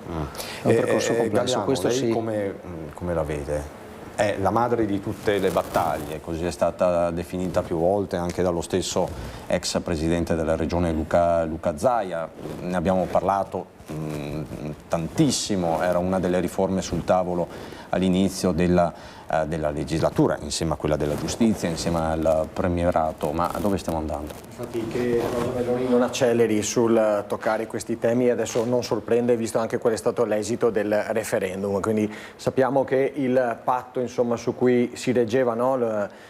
Galliano, questo lei sì. come la vede? È la madre di tutte le battaglie, così è stata definita più volte anche dallo stesso ex presidente della regione Luca Zaia. Ne abbiamo parlato tantissimo, era una delle riforme sul tavolo all'inizio della legislatura, insieme a quella della giustizia, insieme al premierato. Ma dove stiamo andando? Infatti che Giorgia Meloni non acceleri sul toccare questi temi adesso non sorprende, visto anche qual è stato l'esito del referendum. Quindi sappiamo che il patto insomma, su cui si reggeva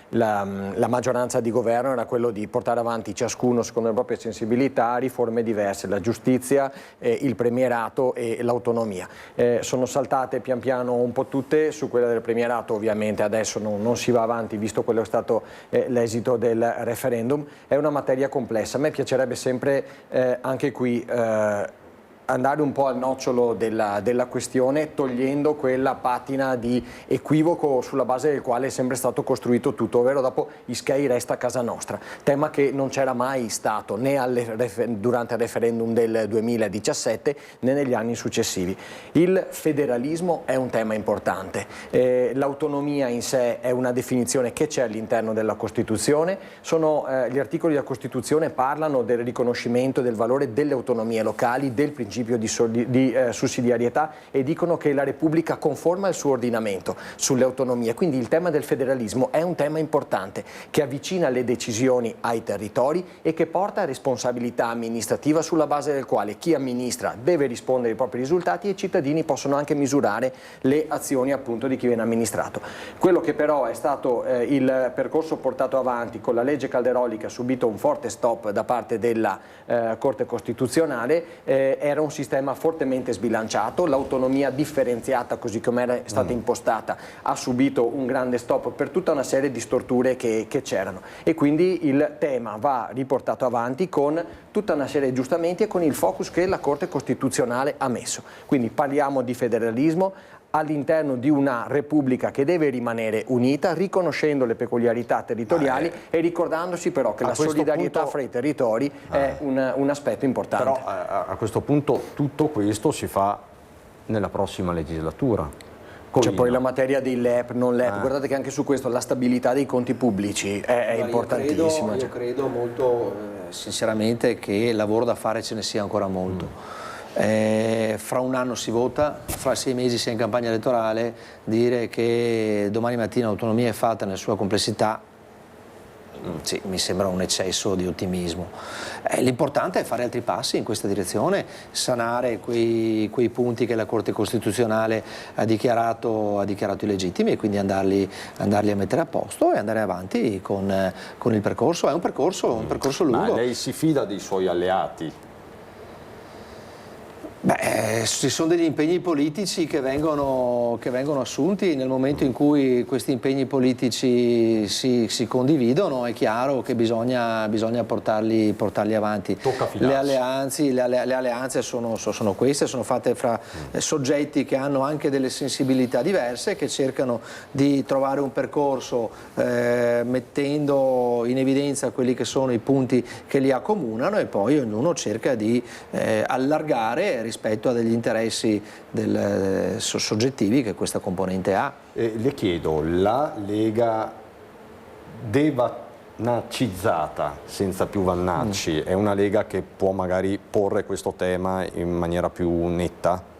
la maggioranza di governo era quello di portare avanti ciascuno secondo le proprie sensibilità riforme diverse, la giustizia, il premierato e l'autonomia. Sono saltate pian piano un po' tutte. Su quella del premierato ovviamente adesso non si va avanti visto quello che è stato l'esito del referendum. È una materia complessa. A me piacerebbe sempre anche qui andare un po' al nocciolo della questione, togliendo quella patina di equivoco sulla base del quale è sempre stato costruito tutto, ovvero dopo Ischei resta casa nostra, tema che non c'era mai stato né durante il referendum del 2017 né negli anni successivi. Il federalismo è un tema importante, l'autonomia in sé è una definizione che c'è all'interno della Costituzione, gli articoli della Costituzione parlano del riconoscimento del valore delle autonomie locali, del principio di sussidiarietà e dicono che la Repubblica conforma il suo ordinamento sulle autonomie. Quindi il tema del federalismo è un tema importante che avvicina le decisioni ai territori e che porta a responsabilità amministrativa sulla base del quale chi amministra deve rispondere ai propri risultati e i cittadini possono anche misurare le azioni appunto di chi viene amministrato. Quello che però è stato il percorso portato avanti con la legge Calderoli, che ha subito un forte stop da parte della Corte Costituzionale, era un sistema fortemente sbilanciato, l'autonomia differenziata così come era stata impostata ha subito un grande stop per tutta una serie di storture che c'erano e quindi il tema va riportato avanti con tutta una serie di aggiustamenti e con il focus che la Corte Costituzionale ha messo. Quindi parliamo di federalismo all'interno di una Repubblica che deve rimanere unita, riconoscendo le peculiarità territoriali e ricordandosi però che la solidarietà fra i territori è un aspetto importante. Però a questo punto tutto questo si fa nella prossima legislatura. C'è poi la materia dei LEP, non LEP, guardate che anche su questo la stabilità dei conti pubblici è importantissima. Io credo molto sinceramente che lavoro da fare ce ne sia ancora molto. Fra un anno si vota, fra 6 mesi si è in campagna elettorale, dire che domani mattina l'autonomia è fatta nella sua complessità Sì, mi sembra un eccesso di ottimismo. L'importante è fare altri passi in questa direzione, sanare quei punti che la Corte Costituzionale ha dichiarato illegittimi e quindi andarli a mettere a posto e andare avanti con il percorso. È un percorso lungo. Ma lei si fida dei suoi alleati? Ci sono degli impegni politici che vengono assunti. Nel momento in cui questi impegni politici si condividono, è chiaro che bisogna portarli avanti. Le alleanze sono queste, sono fatte fra soggetti che hanno anche delle sensibilità diverse, che cercano di trovare un percorso mettendo in evidenza quelli che sono i punti che li accomunano, e poi ognuno cerca di allargare rispetto a degli interessi soggettivi che questa componente ha. Le chiedo, la Lega devannaccizzata, senza più vannacci, è una Lega che può magari porre questo tema in maniera più netta?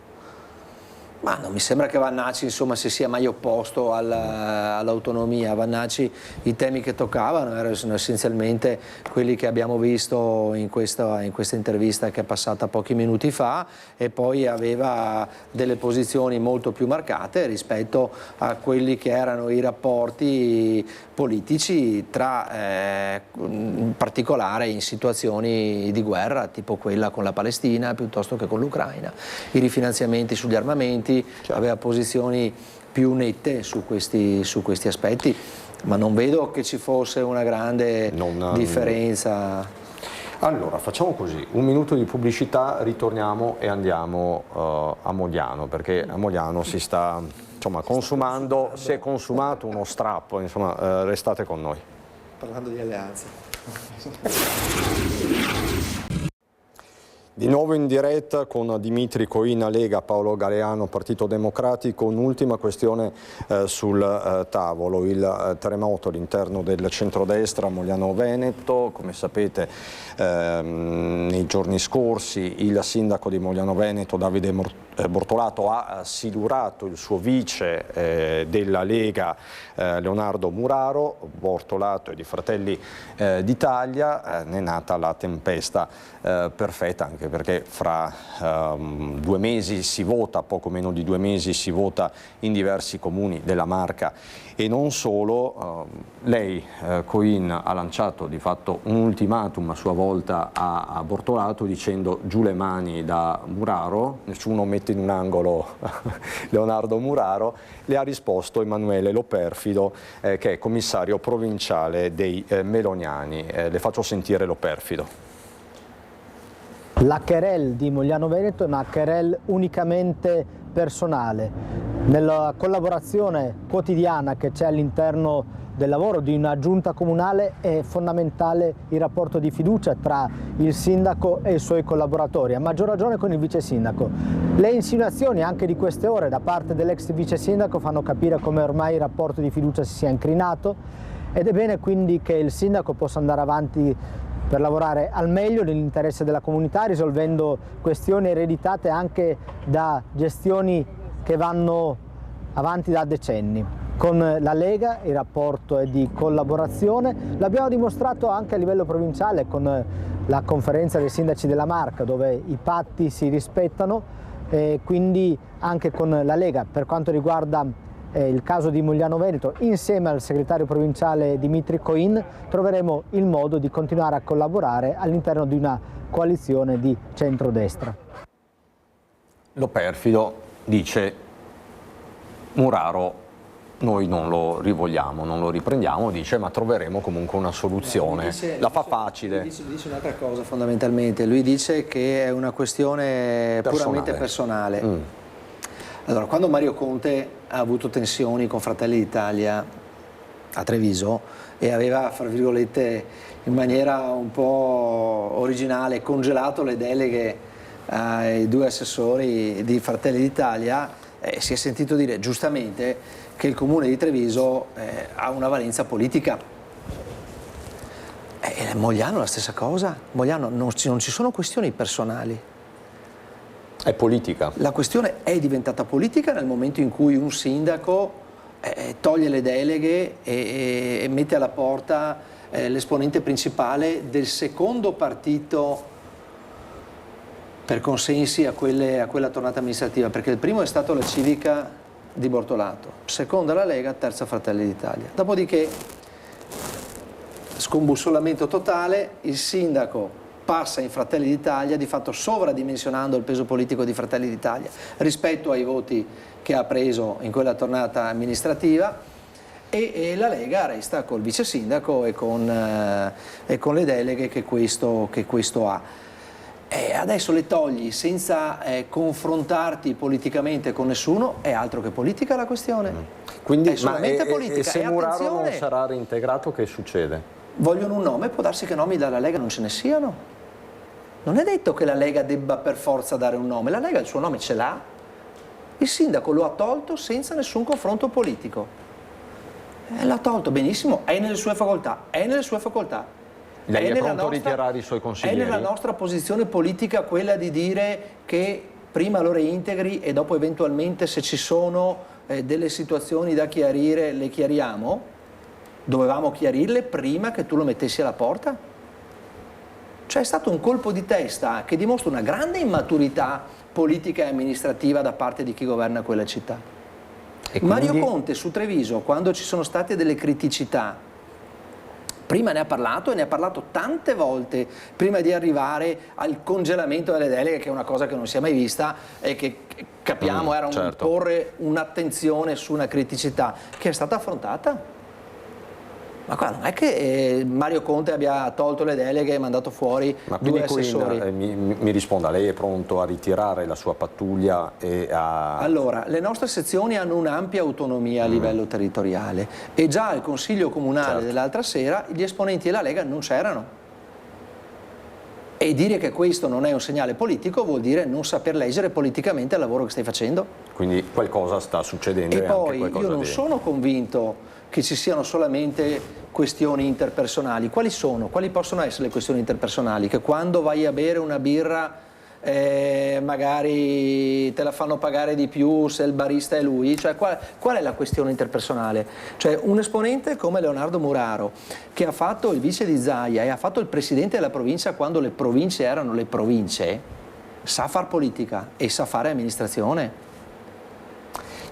Ma non mi sembra che Vannacci si sia mai opposto all'autonomia. Vannacci, i temi che toccavano erano essenzialmente quelli che abbiamo visto in questa intervista che è passata pochi minuti fa, e poi aveva delle posizioni molto più marcate rispetto a quelli che erano i rapporti politici in particolare in situazioni di guerra, tipo quella con la Palestina piuttosto che con l'Ucraina. I rifinanziamenti sugli armamenti, aveva posizioni più nette su questi aspetti, ma non vedo che ci fosse una grande differenza. Allora, facciamo così, un minuto di pubblicità, ritorniamo e andiamo a Mogliano, perché a Mogliano si sta consumando, si è consumato uno strappo, restate con noi. Parlando di alleanze. Di nuovo in diretta con Dimitri Coina, Lega, Paolo Galeano, Partito Democratico. Un'ultima questione sul tavolo, il terremoto all'interno del centrodestra Mogliano Veneto. Come sapete nei giorni scorsi il sindaco di Mogliano Veneto, Davide Bortolato, ha silurato il suo vice della Lega, Leonardo Muraro. Bortolato è di Fratelli d'Italia, ne è nata la tempesta perfetta, anche perché fra 2 mesi si vota, poco meno di 2 mesi si vota in diversi comuni della Marca e non solo. Lei, Coin, ha lanciato di fatto un ultimatum a sua volta a Bortolato dicendo: giù le mani da Muraro, nessuno mette in un angolo Leonardo Muraro. Le ha risposto Emanuele Loperfido, che è commissario provinciale dei Meloniani. Le faccio sentire Loperfido. La querel di Mogliano Veneto è una querel unicamente personale. Nella collaborazione quotidiana che c'è all'interno del lavoro di una giunta comunale è fondamentale il rapporto di fiducia tra il sindaco e i suoi collaboratori, a maggior ragione con il vice sindaco. Le insinuazioni anche di queste ore da parte dell'ex vice sindaco fanno capire come ormai il rapporto di fiducia si sia incrinato, ed è bene quindi che il sindaco possa andare avanti per lavorare al meglio nell'interesse della comunità, risolvendo questioni ereditate anche da gestioni che vanno avanti da decenni. Con la Lega il rapporto è di collaborazione, l'abbiamo dimostrato anche a livello provinciale con la conferenza dei sindaci della Marca, dove i patti si rispettano, e quindi anche con la Lega. Per quanto riguarda il caso di Mogliano Veneto, insieme al segretario provinciale Dimitri Coin troveremo il modo di continuare a collaborare all'interno di una coalizione di centrodestra. Loperfido dice: Muraro noi non lo rivogliamo, non lo riprendiamo, dice, ma troveremo comunque una soluzione. La fa facile. Dice un'altra cosa fondamentalmente, lui dice che è una questione puramente personale. Allora, quando Mario Conte ha avuto tensioni con Fratelli d'Italia a Treviso e aveva, fra virgolette, in maniera un po' originale, congelato le deleghe ai 2 assessori di Fratelli d'Italia, si è sentito dire giustamente che il comune di Treviso ha una valenza politica. Mogliano la stessa cosa. Mogliano non ci sono questioni personali. È politica. La questione è diventata politica nel momento in cui un sindaco toglie le deleghe e mette alla porta l'esponente principale del secondo partito per consensi a quella tornata amministrativa, perché il primo è stato la Civica di Bortolato, seconda la Lega, terza Fratelli d'Italia. Dopodiché scombussolamento totale, il sindaco passa in Fratelli d'Italia, di fatto sovradimensionando il peso politico di Fratelli d'Italia rispetto ai voti che ha preso in quella tornata amministrativa, e la Lega resta col vice sindaco e con le deleghe che questo ha. Adesso le togli senza confrontarti politicamente con nessuno, è altro che politica la questione. Quindi, è solamente politica. E se Muraro non attenzione, sarà reintegrato, che succede? vogliono un nome, può darsi che nomi dalla Lega non ce ne siano. Non è detto che la Lega debba per forza dare un nome, la Lega il suo nome ce l'ha, il sindaco lo ha tolto senza nessun confronto politico. L'ha tolto benissimo, è nelle sue facoltà, Lei è pronto a ritirare i suoi consiglieri? È nella nostra posizione politica quella di dire che prima lo reintegri e dopo eventualmente, se ci sono delle situazioni da chiarire, le chiariamo. Dovevamo chiarirle prima che tu lo mettessi alla porta? Cioè è stato un colpo di testa che dimostra una grande immaturità politica e amministrativa da parte di chi governa quella città. Mario Conte su Treviso, quando ci sono state delle criticità, prima ne ha parlato e ne ha parlato tante volte prima di arrivare al congelamento delle deleghe, che è una cosa che non si è mai vista e che capiamo era un porre un'attenzione su una criticità che è stata affrontata. Ma qua non è che Mario Conte abbia tolto le deleghe e mandato fuori due assessori. Mi risponda, lei è pronto a ritirare la sua pattuglia e a... Allora, le nostre sezioni hanno un'ampia autonomia a livello territoriale e già al Consiglio Comunale dell'altra sera gli esponenti della Lega non c'erano. E dire che questo non è un segnale politico vuol dire non saper leggere politicamente il lavoro che stai facendo. Quindi qualcosa sta succedendo. E poi io non sono convinto che ci siano solamente questioni interpersonali. Quali sono? Quali possono essere le questioni interpersonali? Che quando vai a bere una birra magari te la fanno pagare di più se il barista è lui? Cioè, qual è la questione interpersonale? Cioè un esponente come Leonardo Muraro, che ha fatto il vice di Zaia e ha fatto il presidente della provincia quando le province erano le province, sa far politica e sa fare amministrazione.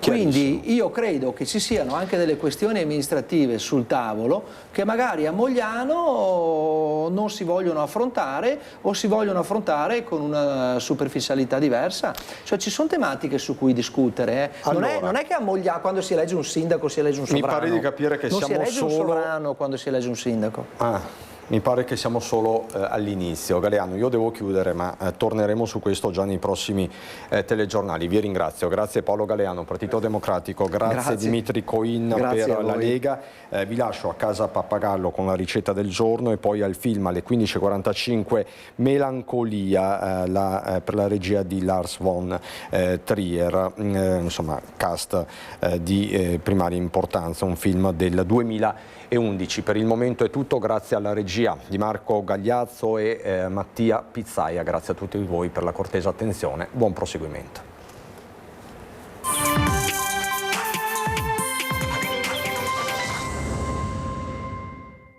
Quindi io credo che ci siano anche delle questioni amministrative sul tavolo che magari a Mogliano non si vogliono affrontare o si vogliono affrontare con una superficialità diversa. Cioè ci sono tematiche su cui discutere. Allora, non è che a Mogliano quando si elegge un sindaco si elegge un sovrano. Mi pare di capire che non siamo si elegge solo... un sovrano quando si elegge un sindaco. Mi pare che siamo solo all'inizio. Galeano, io devo chiudere, ma torneremo su questo già nei prossimi telegiornali. Vi ringrazio. Grazie Paolo Galeano, Partito Democratico, grazie Dimitri Coin per la Lega. Vi lascio a casa Pappagallo con la ricetta del giorno e poi al film alle 15:45 Melancolia per la regia di Lars von Trier, insomma cast di primaria importanza, un film del 2011. Per il momento è tutto, grazie alla regia di Marco Gagliazzo e Mattia Pizzaia, grazie a tutti voi per la cortese attenzione, buon proseguimento.